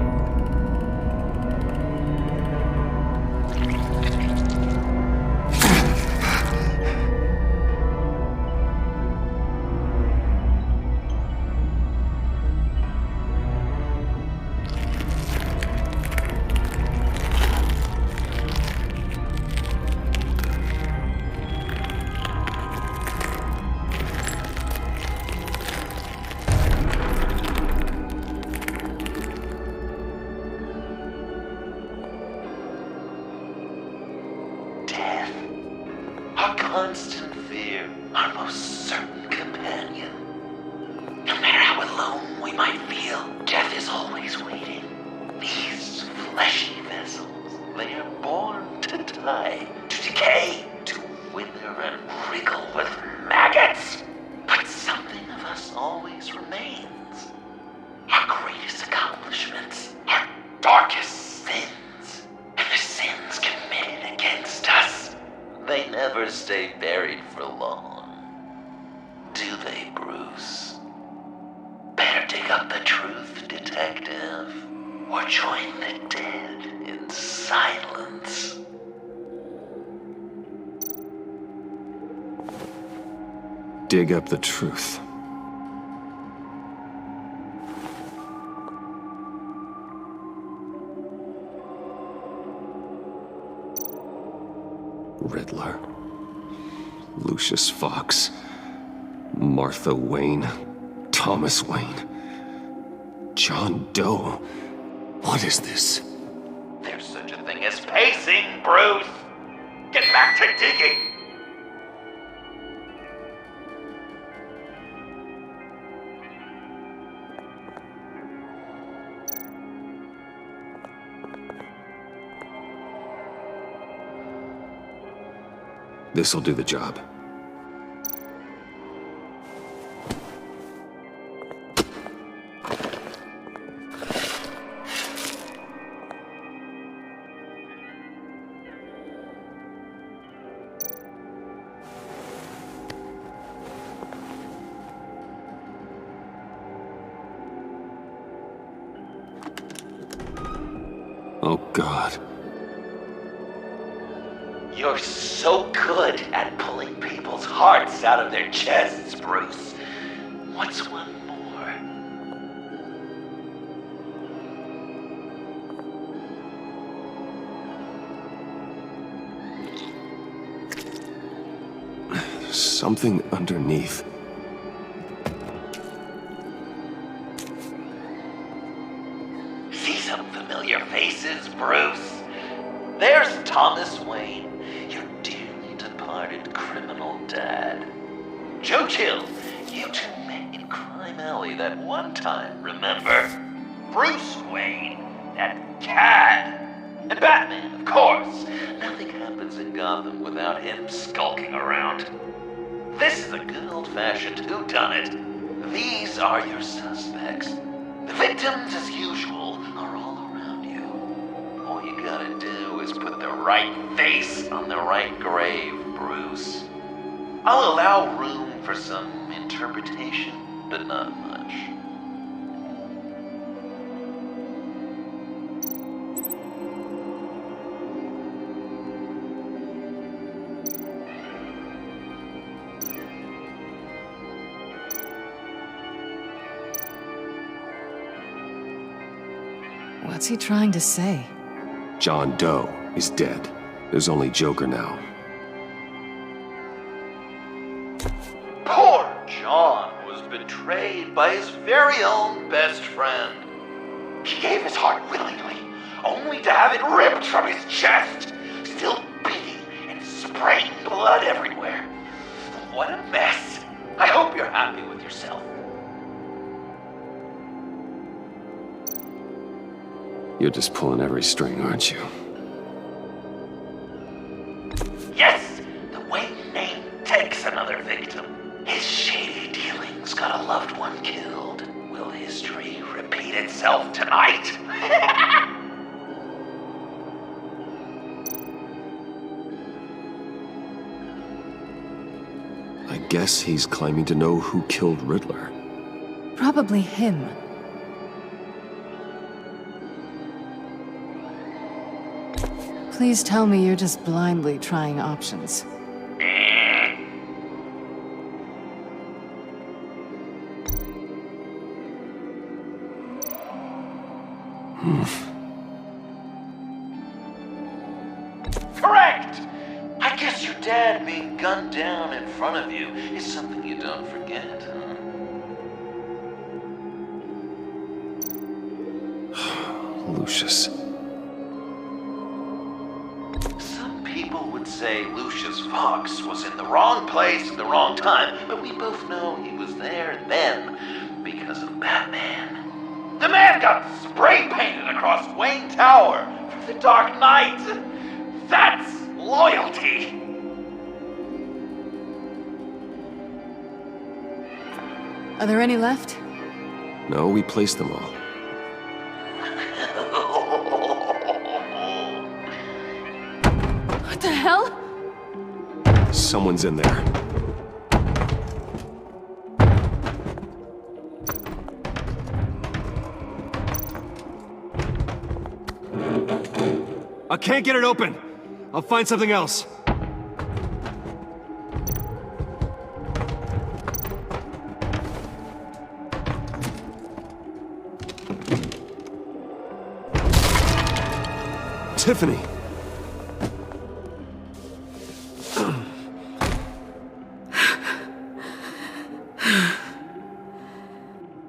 Our constant fear, our most certain companion. No matter how alone we might feel, death is always waiting. These fleshy vessels, they are born to die, to decay, to wither and wriggle with maggots. But something of us always remains. Our greatest accomplishments, our darkest sins, and the sins committed against us. They never stay buried for long. Do they, Bruce? Better dig up the truth, detective, or join the dead in silence. Dig up the truth. Riddler, Lucius Fox, Martha Wayne, Thomas Wayne, John Doe. What is this? There's such a thing as pacing, Bruce! Get back to digging! This'll do the job. Oh, God. You're so good at pulling people's hearts out of their chests, Bruce. What's one more? Something underneath. See some familiar faces, Bruce? There's Thomas Wayne, your dearly departed criminal dad. Joe Chill, you two met in Crime Alley that one time, remember? Bruce Wayne, that cad. And Batman, of course. Nothing happens in Gotham without him skulking around. This is a good old-fashioned whodunit. These are your suspects. The victims, as usual, are all around you. All you gotta do is put the right face on the right grave, Bruce. I'll allow room for some interpretation, but not much. What's he trying to say? John Doe is dead. There's only Joker now. Poor John was betrayed by his very own best friend. He gave his heart willingly, only to have it ripped from his chest, still beating and spraying blood everywhere. What a mess. I hope you're happy with yourself. You're just pulling every string, aren't you? Yes, the Wayne name takes another victim. His shady dealings got a loved one killed. Will history repeat itself tonight? I guess he's claiming to know who killed Riddler. Probably him. Please tell me you're just blindly trying options. Correct! I guess your dad being gunned down in front of you is something you don't forget, huh? Lucius. Some people would say Lucius Fox was in the wrong place at the wrong time, but we both know he was there then because of Batman. The man got spray painted across Wayne Tower for the Dark Knight. That's loyalty. Are there any left? No, we placed them all. What the hell? Someone's in there. I can't get it open. I'll find something else. Tiffany.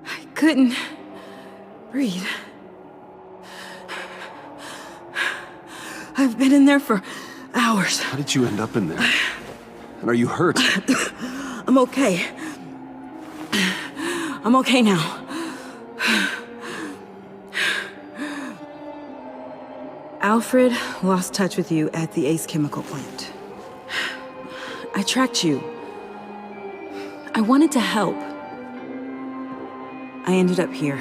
I couldn't breathe. I've been in there for hours. How did you end up in there? And are you hurt? I'm okay. I'm okay now. Alfred lost touch with you at the Ace Chemical plant. I tracked you. I wanted to help. I ended up here.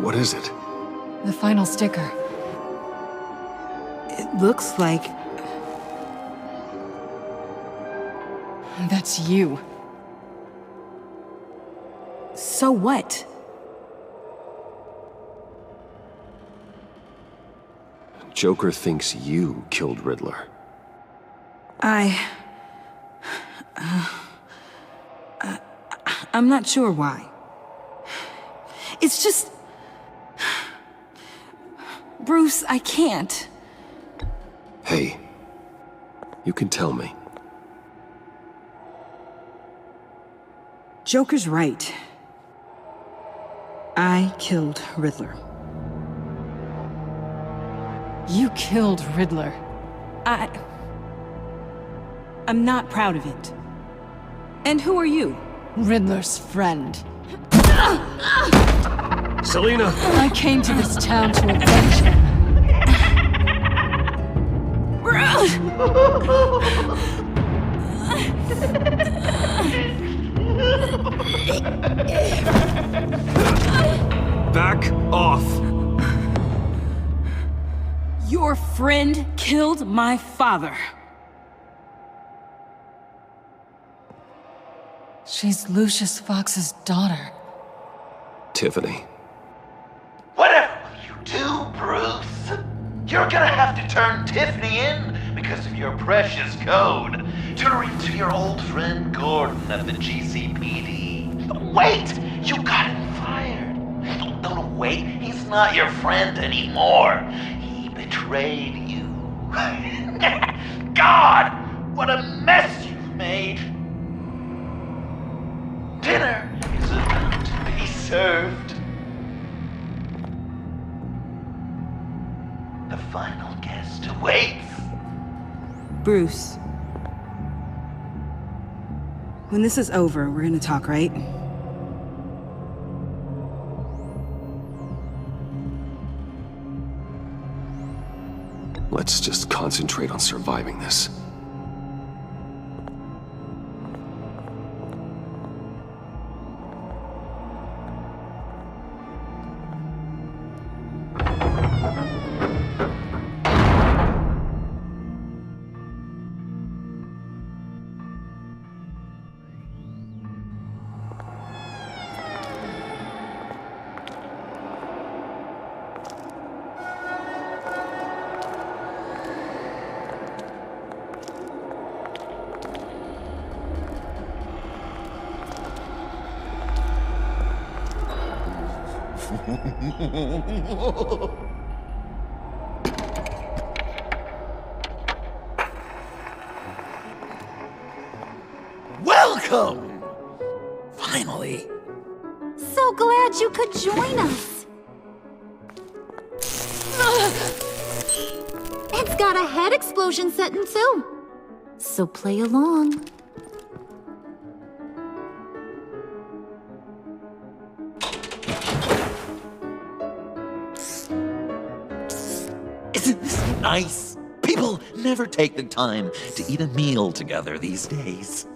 What is it? The final sticker. It looks like... That's you. So what? Joker thinks you killed Riddler. I'm not sure why. It's just... Bruce, I can't. Hey, you can tell me. Joker's right. I killed Riddler. You killed Riddler. I'm not proud of it. And who are you? Riddler's friend. Selina! I came to this town to avenge him. Back off! Your friend killed my father. She's Lucius Fox's daughter. Tiffany. Whatever you do, Bruce, you're gonna have to turn Tiffany in because of your precious code. Turn her into your old friend Gordon at the GCPD. Wait! You got him fired. No, wait. He's not your friend anymore. He betrayed you. God! What a mess you've made. Dinner is about to be served. The final guest awaits. Bruce. When this is over, we're gonna talk, right? Let's just concentrate on surviving this. Welcome! Finally. So glad you could join us. It's got a head explosion setting too. So play along. Isn't this nice? People never take the time to eat a meal together these days.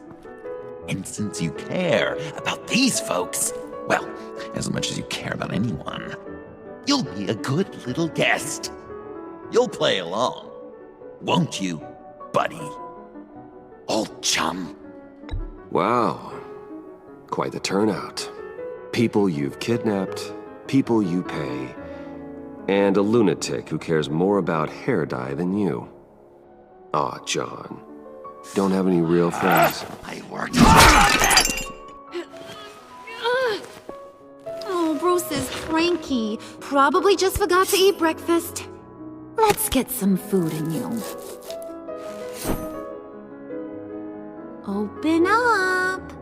And since you care about these folks, well, as much as you care about anyone, you'll be a good little guest. You'll play along, won't you, buddy? Old chum. Wow. Quite the turnout. People you've kidnapped, people you pay, and a lunatic who cares more about hair dye than you. Aw, John. Don't have any real friends? I worked hard on that! Oh, Bruce is cranky. Probably just forgot to eat breakfast. Let's get some food in you. Open up.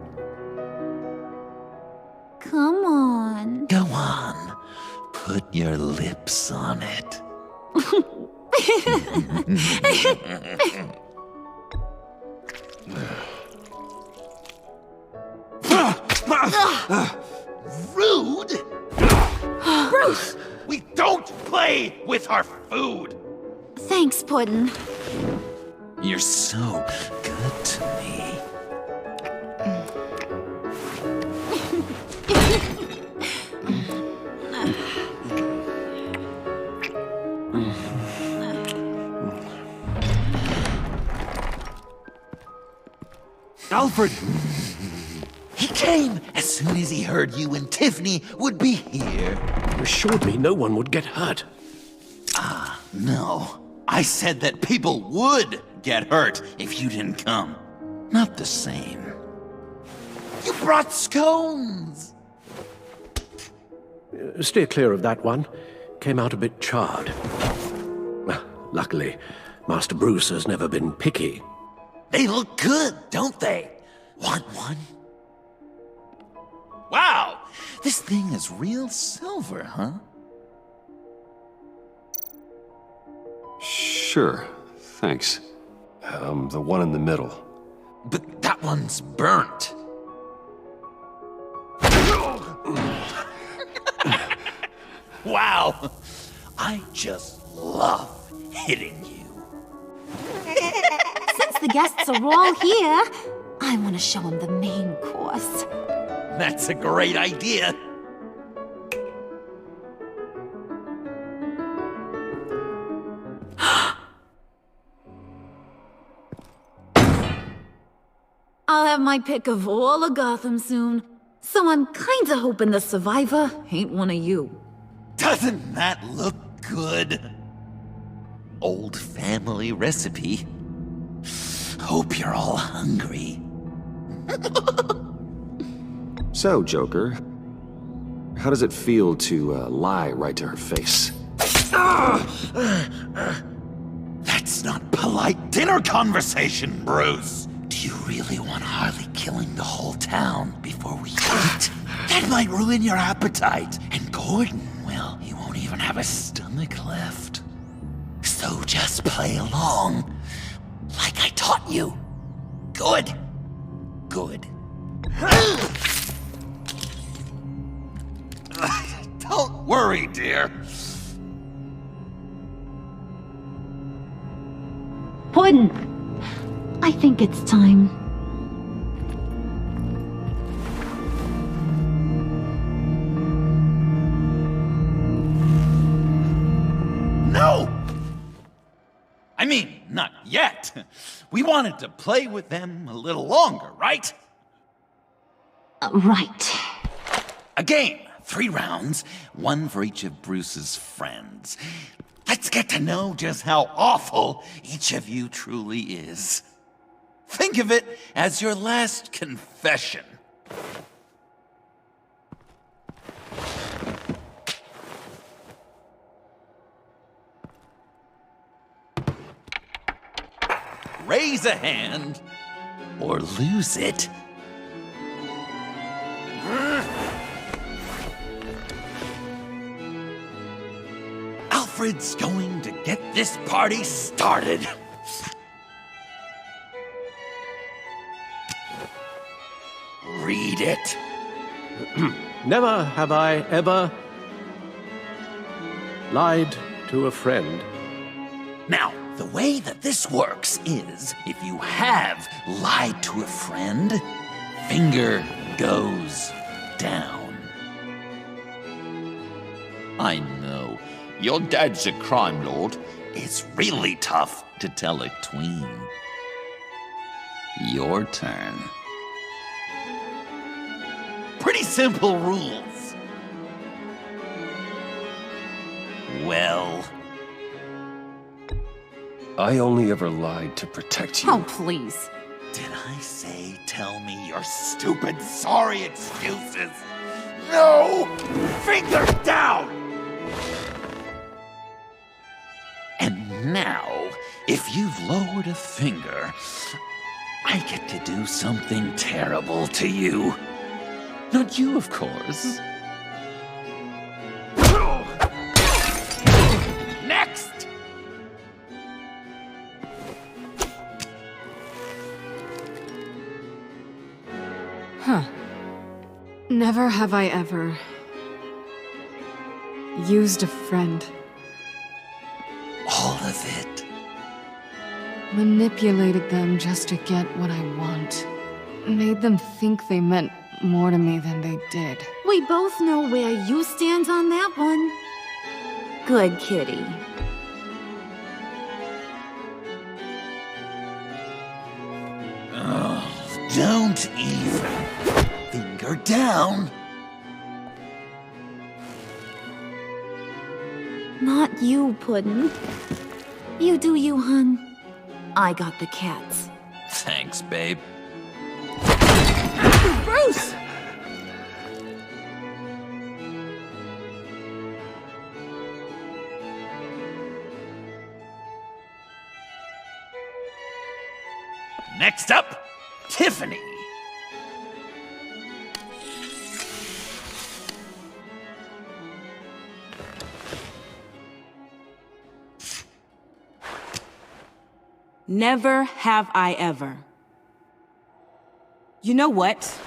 Come on. Go on. Put your lips on it. Rude! Bruce! We don't play with our food! Thanks, Puddin'. You're so good to me. Alfred! He came as soon as he heard you and Tiffany would be here. You assured me no one would get hurt. Ah, no. I said that people would get hurt if you didn't come. Not the same. You brought scones! Steer clear of that one. Came out a bit charred. Luckily, Master Bruce has never been picky. They look good, don't they? Want one? Wow! This thing is real silver, huh? Sure, thanks. The one in the middle. But that one's burnt. Wow! I just love hitting you. Since the guests are all here, I want to show them the main course. That's a great idea. I'll have my pick of all of Gotham soon, so I'm kinda hoping the survivor ain't one of you. Doesn't that look good? Old family recipe. Hope you're all hungry. So, Joker, how does it feel to lie right to her face? That's not polite dinner conversation, Bruce. Do you really want Harley killing the whole town before we eat? That might ruin your appetite. And Gordon, well, he won't even have a stomach left. So just play along, like I taught you. Good. Good. Don't worry, dear. Puddin', I think it's time. No! I mean, not yet. We wanted to play with them a little longer, right? Right. A game, 3 rounds, 1 for each of Bruce's friends. Let's get to know just how awful each of you truly is. Think of it as your last confession. raise a hand or lose it. Alfred's going to get this party started. Read it. Never have I ever lied to a friend. Now, the way that this works is, if you have lied to a friend, finger goes down. I know, your dad's a crime lord. It's really tough to tell a tween. Your turn. Pretty simple rules. Well, I only ever lied to protect you. Oh, please. did I say tell me your stupid sorry excuses? No! Finger down! And now, if you've lowered a finger, I get to do something terrible to you. Not you, of course. Next! Huh. Never have I ever used a friend. All of it. Manipulated them just to get what I want. Made them think they meant more to me than they did. We both know where you stand on that one. Good kitty. Oh, don't even. Finger down. Not you, Puddin'. You do you, hun. I got the cats. Thanks, babe. Bruce! Next up, Tiffany. Never have I ever. You know what?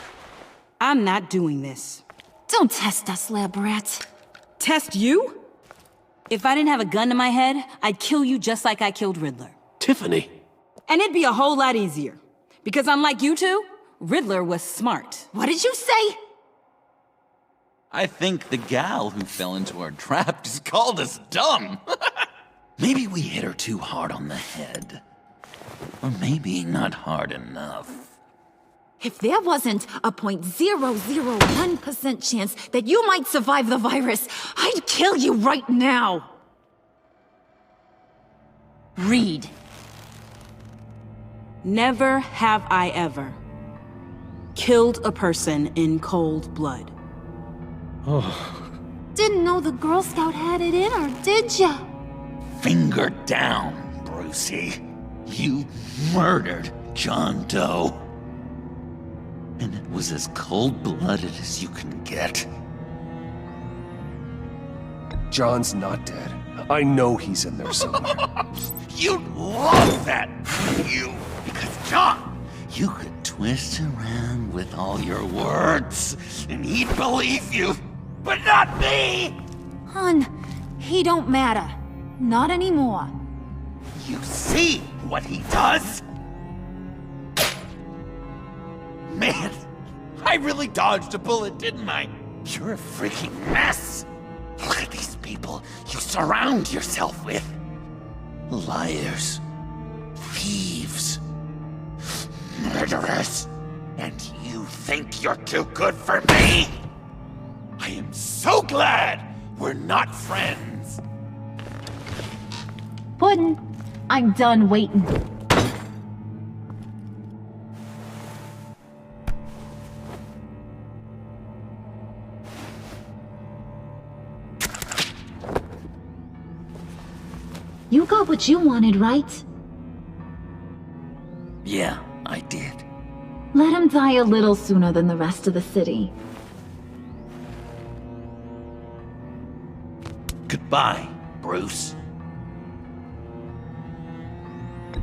I'm not doing this. Don't test us, lab rat. Test you? If I didn't have a gun to my head, I'd kill you just like I killed Riddler. Tiffany. And it'd be a whole lot easier. Because unlike you two, Riddler was smart. What did you say? I think the gal who fell into our trap just called us dumb. Maybe we hit her too hard on the head. Or maybe not hard enough. If there wasn't a 0.001% chance that you might survive the virus, I'd kill you right now. Read. Never have I ever killed a person in cold blood. Oh. Didn't know the Girl Scout had it in her, did ya? Finger down, Brucey. You murdered John Doe. And it was as cold-blooded as you can get. John's not dead. I know he's in there somewhere. You'd love that, wouldn't you? Because, John, you could twist around with all your words, and he'd believe you. But not me! Hun, he don't matter. Not anymore. You see what he does? Man, I really dodged a bullet, didn't I? You're a freaking mess. Look at these people you surround yourself with. Liars, thieves, murderers. And you think you're too good for me? I am so glad we're not friends. Puddin', I'm done waiting. You got what you wanted, right? Yeah, I did. Let him die a little sooner than the rest of the city. Goodbye, Bruce.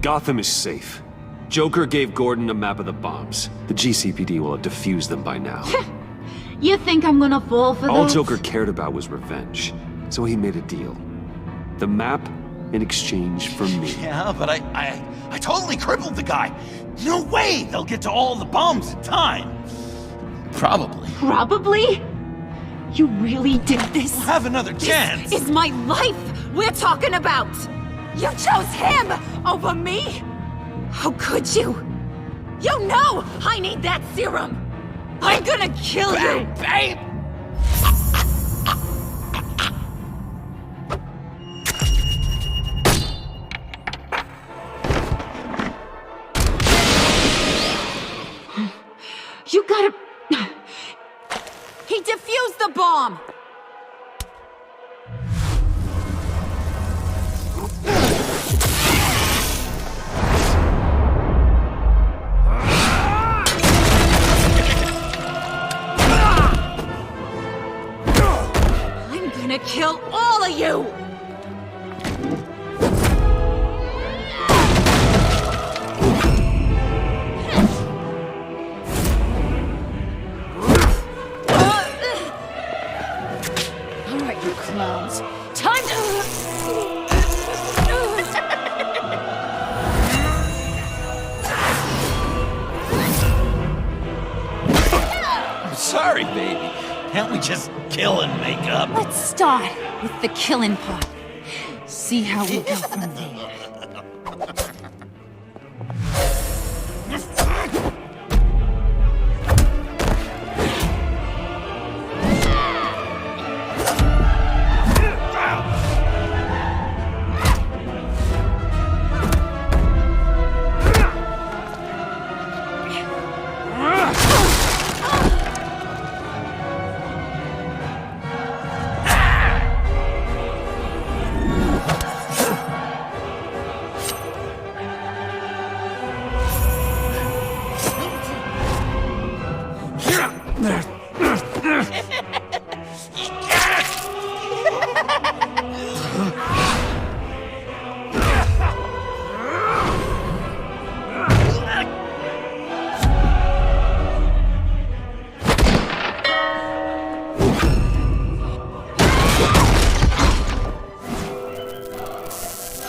Gotham is safe. Joker gave Gordon a map of the bombs. The GCPD will have defused them by now. You think I'm gonna fall for All that? Joker cared about was revenge, so he made a deal. The map in exchange for me. Yeah, but I totally crippled the guy. No way they'll get to all the bombs in time. Probably. Probably? You really did this? We'll have another chance. This is my life we're talking about! You chose him over me? How could you? You know I need that serum! I'm gonna kill you! Babe! You gotta... He defused the bomb! I'm gonna kill all of you! Clowns. Time to... I'm sorry, baby. Can't we just kill and make up? Let's start with the killing part. See how we go from there.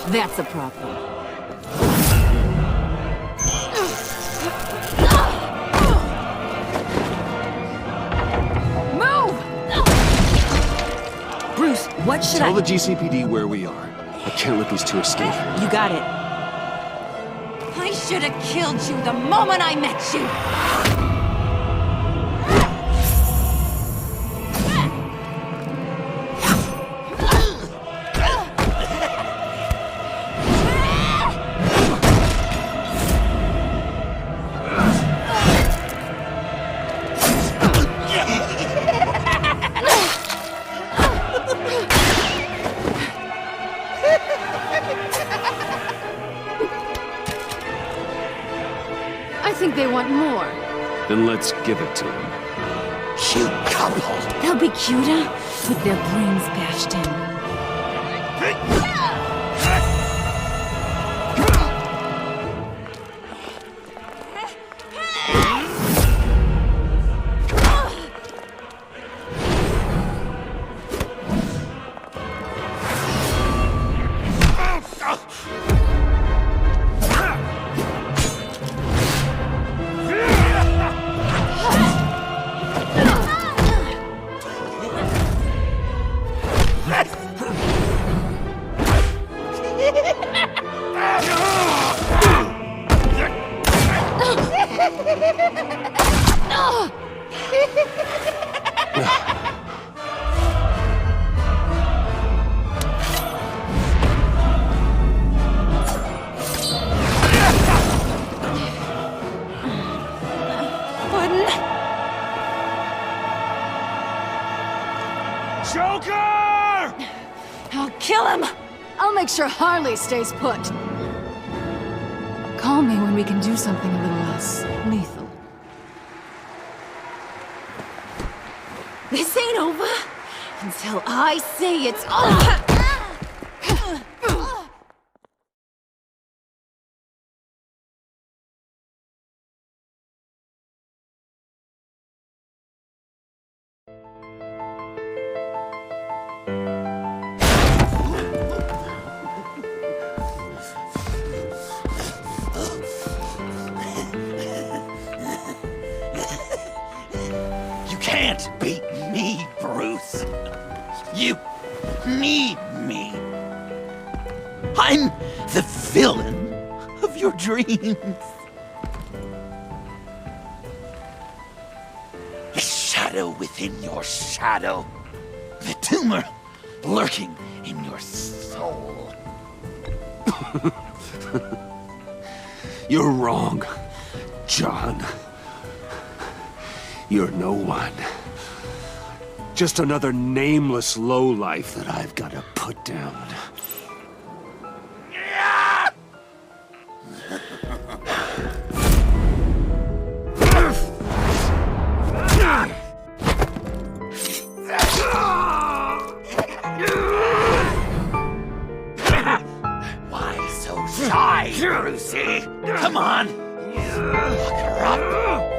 That's a problem. Move! Bruce, what should Tell the GCPD where we are. I can't let these two escape. You got it. I should have killed you the moment I met you! I think they want more. Then let's give it to them. Cute couple. They'll be cuter with their brains bashed in. Joker! I'll kill him! I'll make sure Harley stays put. Call me when we can do something a little less lethal. This ain't over until I say it's over! You can't beat me, Bruce. You need me. I'm the villain of your dreams. The shadow within your shadow. The tumor lurking in your soul. You're wrong, John. You're no one. Just another nameless lowlife that I've got to put down. Why so shy, Brucey? Come on. Look her up.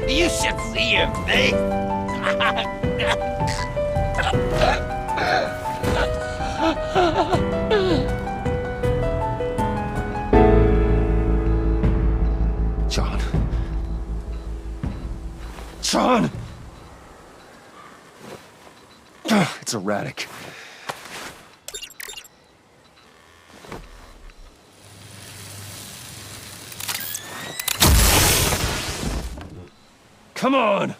You should see your face. John. John! It's erratic. Come on!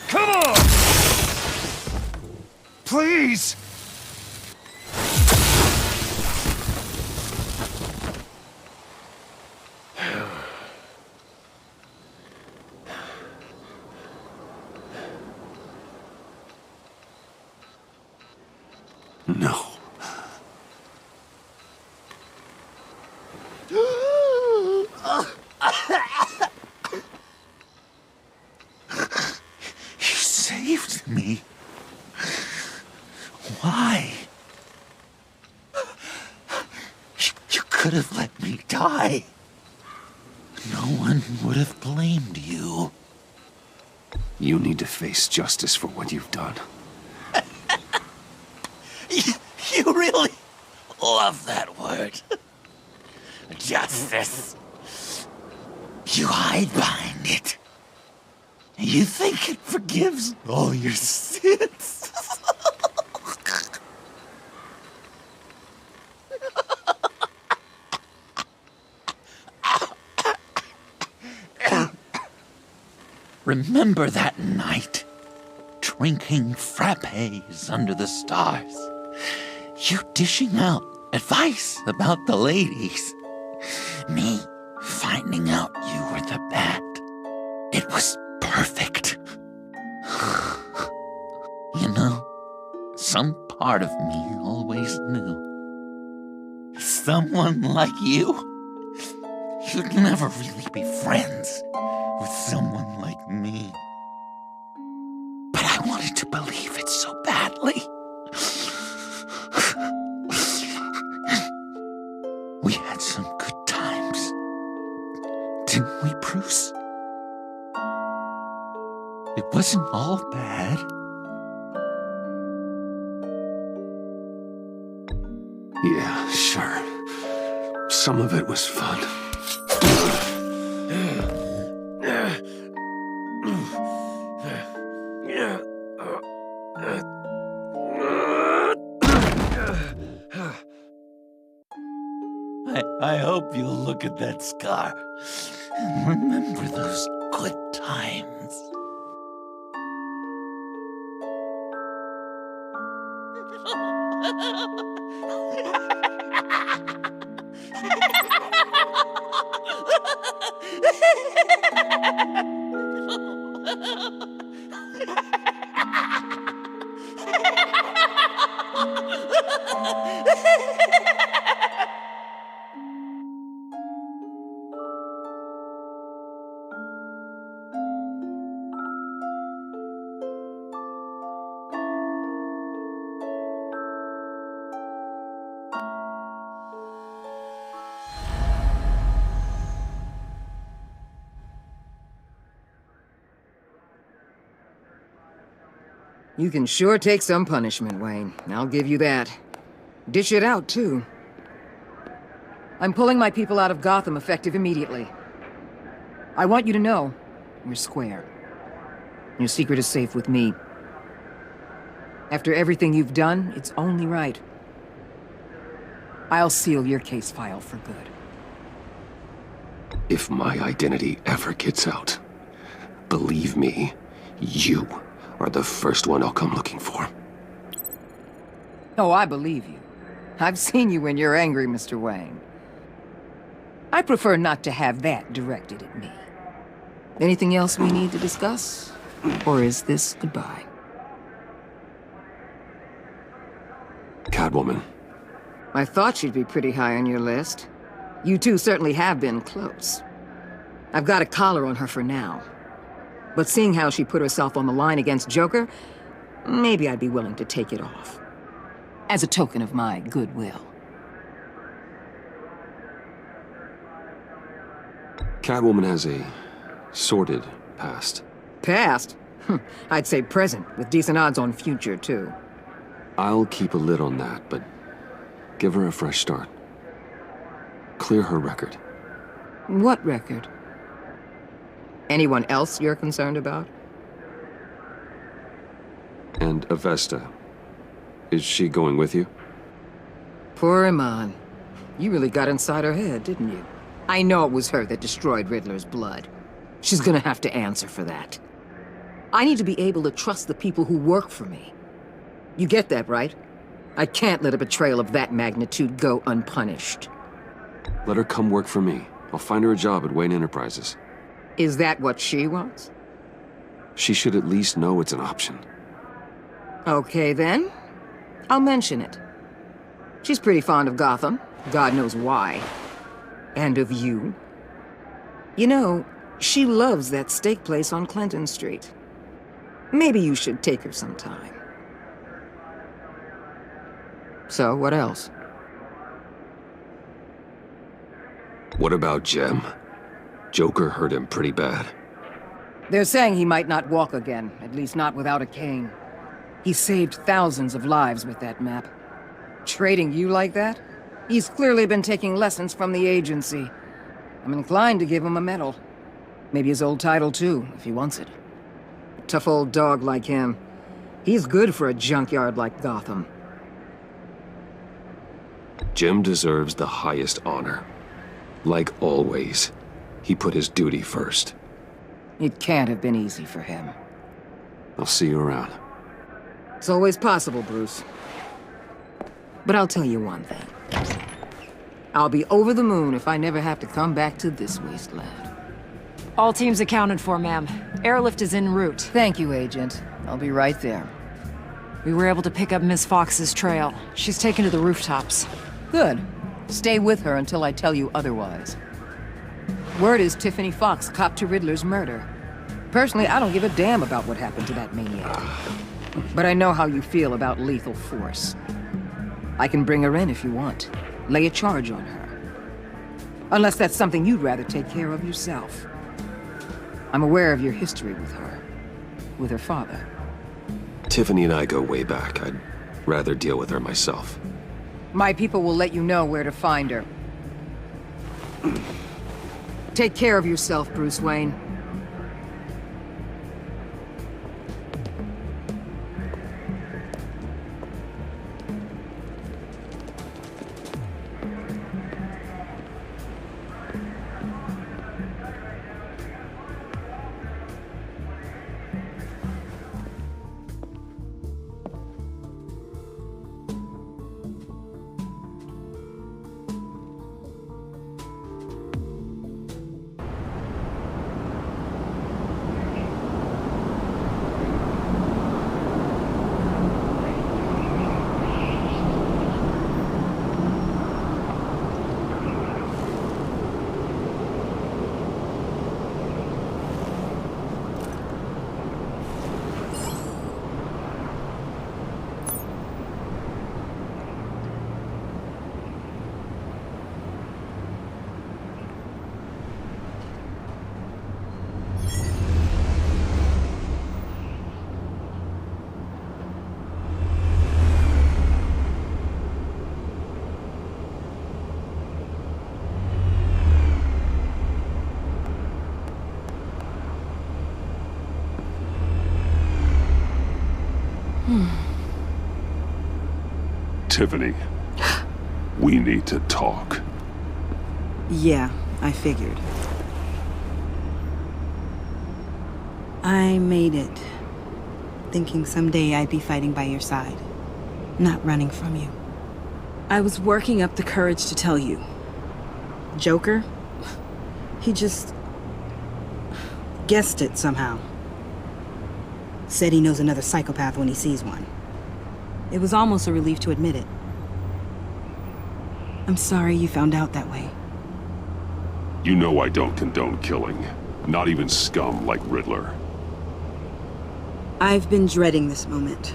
Come on! Please! No. You saved me. Why? You could have let me die. No one would have blamed you. You need to face justice for what you've done. You really love that word. Justice. You hide behind it. You think it forgives all your sins. Remember that night, drinking frappes under the stars. You dishing out advice about the ladies. Me finding out you were the bat. It was perfect. You know, some part of me always knew. Someone like you, you'd never really be friends with someone like me. But I wanted to believe it so badly. We had some good times, didn't we, Bruce? It wasn't all bad. Yeah, sure. Some of it was fun. I hope you'll look at that scar and remember those good times. You can sure take some punishment, Wayne. I'll give you that. Dish it out, too. I'm pulling my people out of Gotham effective immediately. I want you to know, we're square. Your secret is safe with me. After everything you've done, it's only right. I'll seal your case file for good. If my identity ever gets out, believe me, you are the first one I'll come looking for. Oh, I believe you. I've seen you when you're angry, Mr. Wayne. I prefer not to have that directed at me. Anything else we need to discuss? Or is this goodbye? Catwoman. I thought she'd be pretty high on your list. You two certainly have been close. I've got a collar on her for now. But seeing how she put herself on the line against Joker, maybe I'd be willing to take it off. As a token of my goodwill. Catwoman has a sordid past. Past? I'd say present, with decent odds on future, too. I'll keep a lid on that, but give her a fresh start. Clear her record. What record? Anyone else you're concerned about? And Avesta. Is she going with you? Poor Iman. You really got inside her head, didn't you? I know it was her that destroyed Riddler's blood. She's gonna have to answer for that. I need to be able to trust the people who work for me. You get that, right? I can't let a betrayal of that magnitude go unpunished. Let her come work for me. I'll find her a job at Wayne Enterprises. Is that what she wants? She should at least know it's an option. Okay, then. I'll mention it. She's pretty fond of Gotham. God knows why. And of you. You know, she loves that steak place on Clinton Street. Maybe you should take her sometime. So, what else? What about Jem? Joker hurt him pretty bad. They're saying he might not walk again, at least not without a cane. He saved thousands of lives with that map. Trading you like that? He's clearly been taking lessons from the agency. I'm inclined to give him a medal. Maybe his old title too, if he wants it. A tough old dog like him. He's good for a junkyard like Gotham. Jem deserves the highest honor. Like always, he put his duty first. It can't have been easy for him. I'll see you around. It's always possible, Bruce. But I'll tell you one thing. I'll be over the moon if I never have to come back to this wasteland. All teams accounted for, ma'am. Airlift is en route. Thank you, Agent. I'll be right there. We were able to pick up Miss Fox's trail. She's taken to the rooftops. Good. Stay with her until I tell you otherwise. Word is Tiffany Fox copped to Riddler's murder. Personally, I don't give a damn about what happened to that maniac. But I know how you feel about lethal force. I can bring her in if you want. Lay a charge on her. Unless that's something you'd rather take care of yourself. I'm aware of your history with her. With her father. Tiffany and I go way back. I'd rather deal with her myself. My people will let you know where to find her. Take care of yourself, Bruce Wayne. Tiffany, we need to talk. Yeah, I figured. I made it, thinking someday I'd be fighting by your side, not running from you. I was working up the courage to tell you. Joker? He just guessed it somehow. Said he knows another psychopath when he sees one. It was almost a relief to admit it. I'm sorry you found out that way. You know I don't condone killing. Not even scum like Riddler. I've been dreading this moment.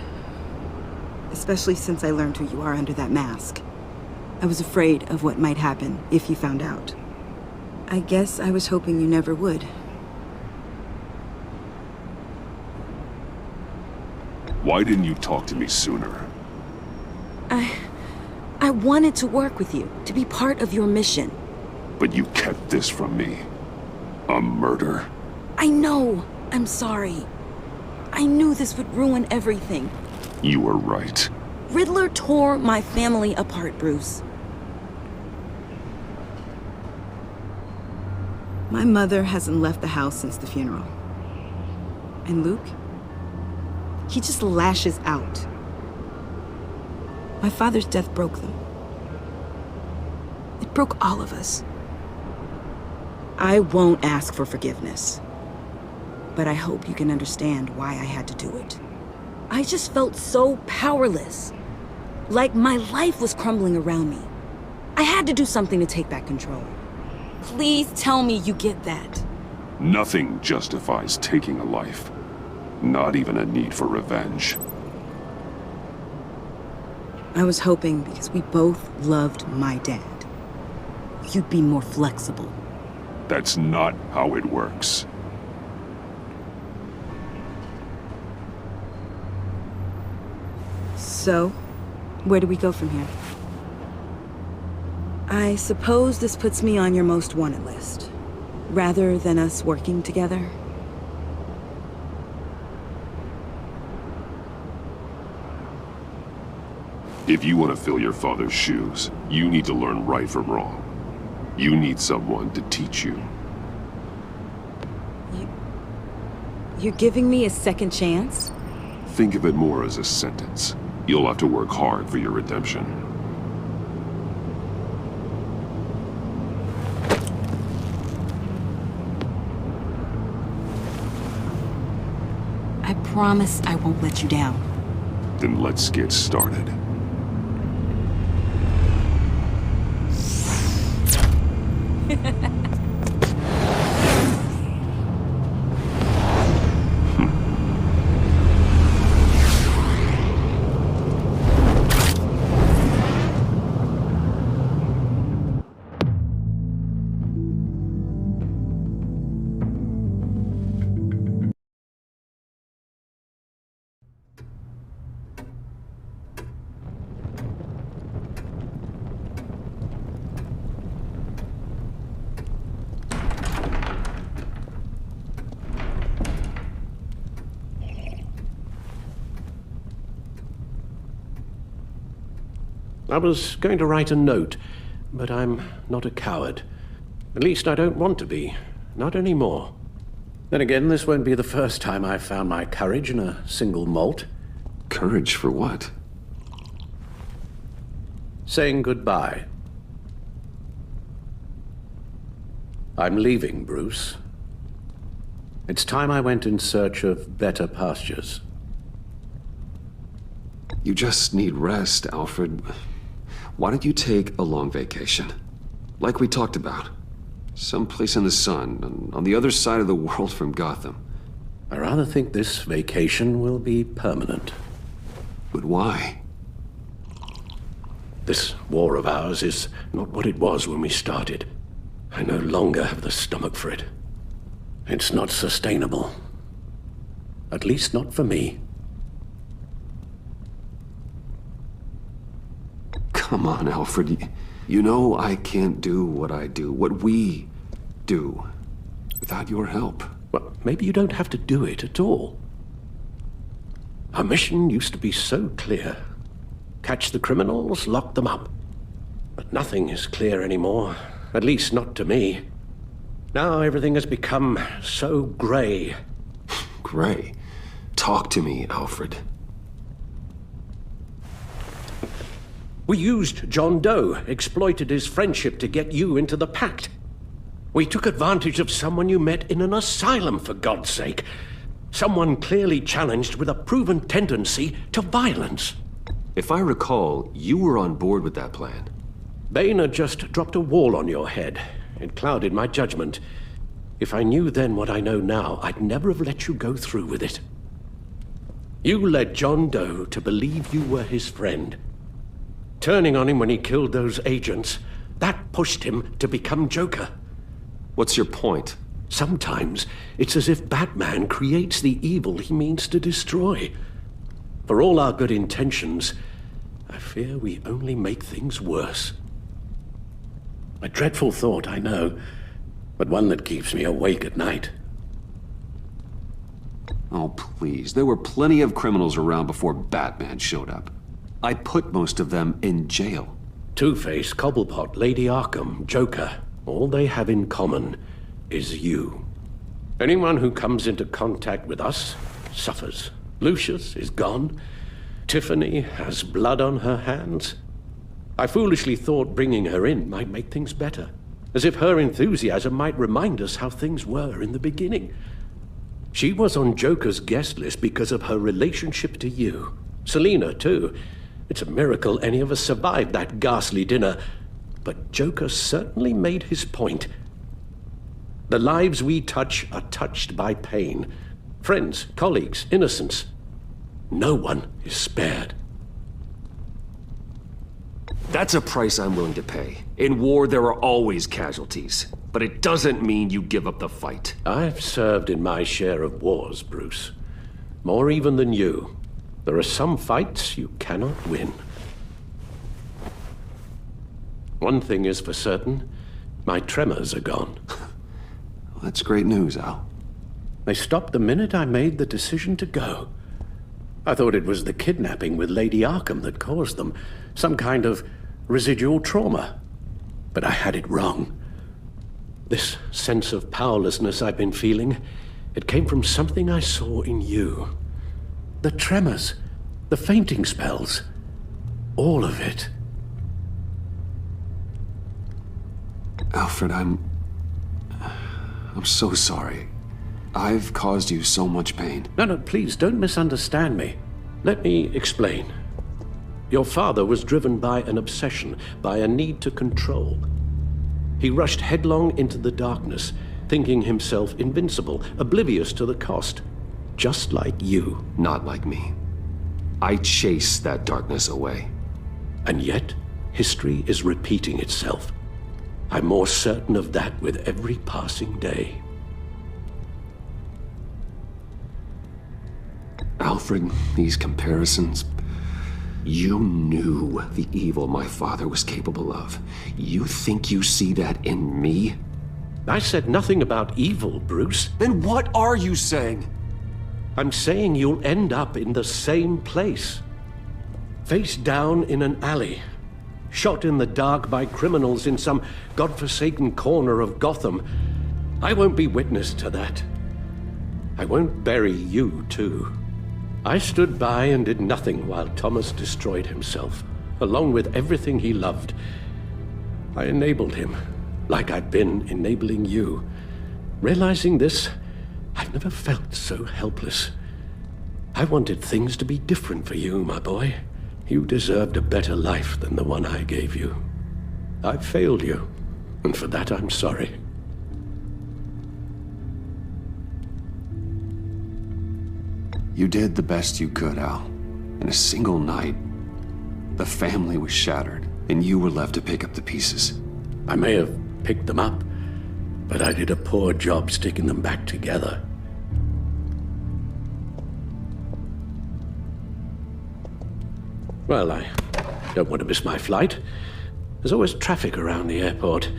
Especially since I learned who you are under that mask. I was afraid of what might happen if you found out. I guess I was hoping you never would. Why didn't you talk to me sooner? I wanted to work with you, to be part of your mission. But you kept this from me. A murder? I know. I'm sorry. I knew this would ruin everything. You were right. Riddler tore my family apart, Bruce. My mother hasn't left the house since the funeral. And Luke? He just lashes out. My father's death broke them. It broke all of us. I won't ask for forgiveness. But I hope you can understand why I had to do it. I just felt so powerless. Like my life was crumbling around me. I had to do something to take back control. Please tell me you get that. Nothing justifies taking a life. Not even a need for revenge. I was hoping because we both loved my dad, you'd be more flexible. That's not how it works. So, where do we go from here? I suppose this puts me on your most wanted list, rather than us working together. If you want to fill your father's shoes, you need to learn right from wrong. You need someone to teach you. You're giving me a second chance? Think of it more as a sentence. You'll have to work hard for your redemption. I promise I won't let you down. Then let's get started. I was going to write a note, but I'm not a coward. At least I don't want to be. Not anymore. Then again, this won't be the first time I've found my courage in a single malt. Courage for what? Saying goodbye. I'm leaving, Bruce. It's time I went in search of better pastures. You just need rest, Alfred. Why don't you take a long vacation? Like we talked about. Someplace in the sun, on the other side of the world from Gotham. I rather think this vacation will be permanent. But why? This war of ours is not what it was when we started. I no longer have the stomach for it. It's not sustainable. At least not for me. Come on, Alfred. You know I can't do what I do, what we do, without your help. Well, maybe you don't have to do it at all. Our mission used to be so clear. Catch the criminals, lock them up. But nothing is clear anymore, at least not to me. Now everything has become so gray. Gray? Talk to me, Alfred. We used John Doe, exploited his friendship to get you into the pact. We took advantage of someone you met in an asylum, for God's sake. Someone clearly challenged with a proven tendency to violence. If I recall, you were on board with that plan. Bane had just dropped a wall on your head. It clouded my judgment. If I knew then what I know now, I'd never have let you go through with it. You led John Doe to believe you were his friend. Turning on him when he killed those agents, that pushed him to become Joker. What's your point? Sometimes it's as if Batman creates the evil he means to destroy. For all our good intentions, I fear we only make things worse. A dreadful thought, I know, but one that keeps me awake at night. Oh, please. There were plenty of criminals around before Batman showed up. I put most of them in jail. Two-Face, Cobblepot, Lady Arkham, Joker, all they have in common is you. Anyone who comes into contact with us suffers. Lucius is gone. Tiffany has blood on her hands. I foolishly thought bringing her in might make things better, as if her enthusiasm might remind us how things were in the beginning. She was on Joker's guest list because of her relationship to you. Selina, too. It's a miracle any of us survived that ghastly dinner. But Joker certainly made his point. The lives we touch are touched by pain. Friends, colleagues, innocents. No one is spared. That's a price I'm willing to pay. In war, there are always casualties. But it doesn't mean you give up the fight. I've served in my share of wars, Bruce. More even than you. There are some fights you cannot win. One thing is for certain, my tremors are gone. Well, that's great news, Al. They stopped the minute I made the decision to go. I thought it was the kidnapping with Lady Arkham that caused them, some kind of residual trauma. But I had it wrong. This sense of powerlessness I've been feeling, it came from something I saw in you. The tremors, the fainting spells, all of it. Alfred, I'm so sorry. I've caused you so much pain. No, please, don't misunderstand me. Let me explain. Your father was driven by an obsession, by a need to control. He rushed headlong into the darkness, thinking himself invincible, oblivious to the cost. Just like you. Not like me. I chase that darkness away. And yet, history is repeating itself. I'm more certain of that with every passing day. Alfred, these comparisons... You knew the evil my father was capable of. You think you see that in me? I said nothing about evil, Bruce. Then what are you saying? I'm saying you'll end up in the same place. Face down in an alley, shot in the dark by criminals in some godforsaken corner of Gotham. I won't be witness to that. I won't bury you, too. I stood by and did nothing while Thomas destroyed himself, along with everything he loved. I enabled him, like I'd been enabling you. Realizing this, I've never felt so helpless. I wanted things to be different for you, my boy. You deserved a better life than the one I gave you. I failed you, and for that I'm sorry. You did the best you could, Al. In a single night, the family was shattered, and you were left to pick up the pieces. I may have picked them up, but I did a poor job sticking them back together. Well, I don't want to miss my flight. There's always traffic around the airport.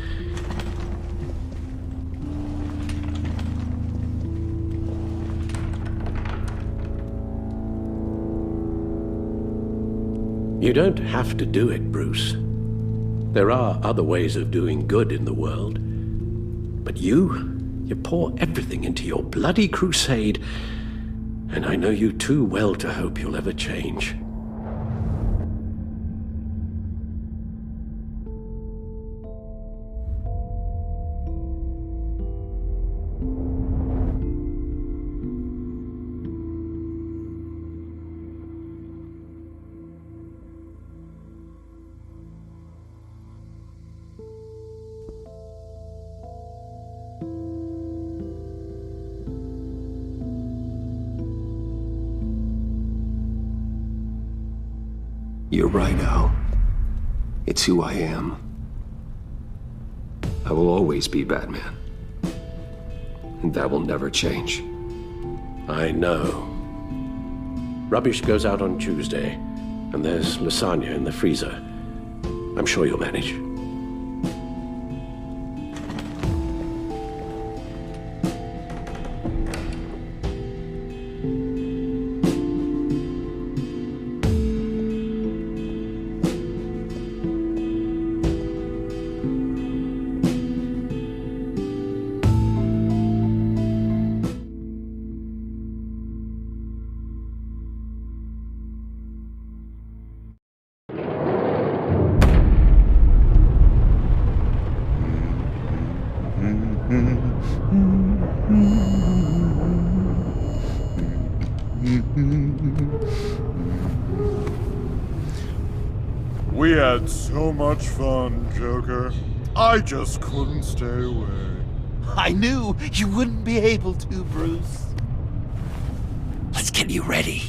You don't have to do it, Bruce. There are other ways of doing good in the world. But you pour everything into your bloody crusade, and I know you too well to hope you'll ever change. You're right, Al. It's who I am. I will always be Batman. And that will never change. I know. Rubbish goes out on Tuesday, and there's lasagna in the freezer. I'm sure you'll manage. We had so much fun, Joker. I just couldn't stay away. I knew you wouldn't be able to, Bruce. Let's get you ready.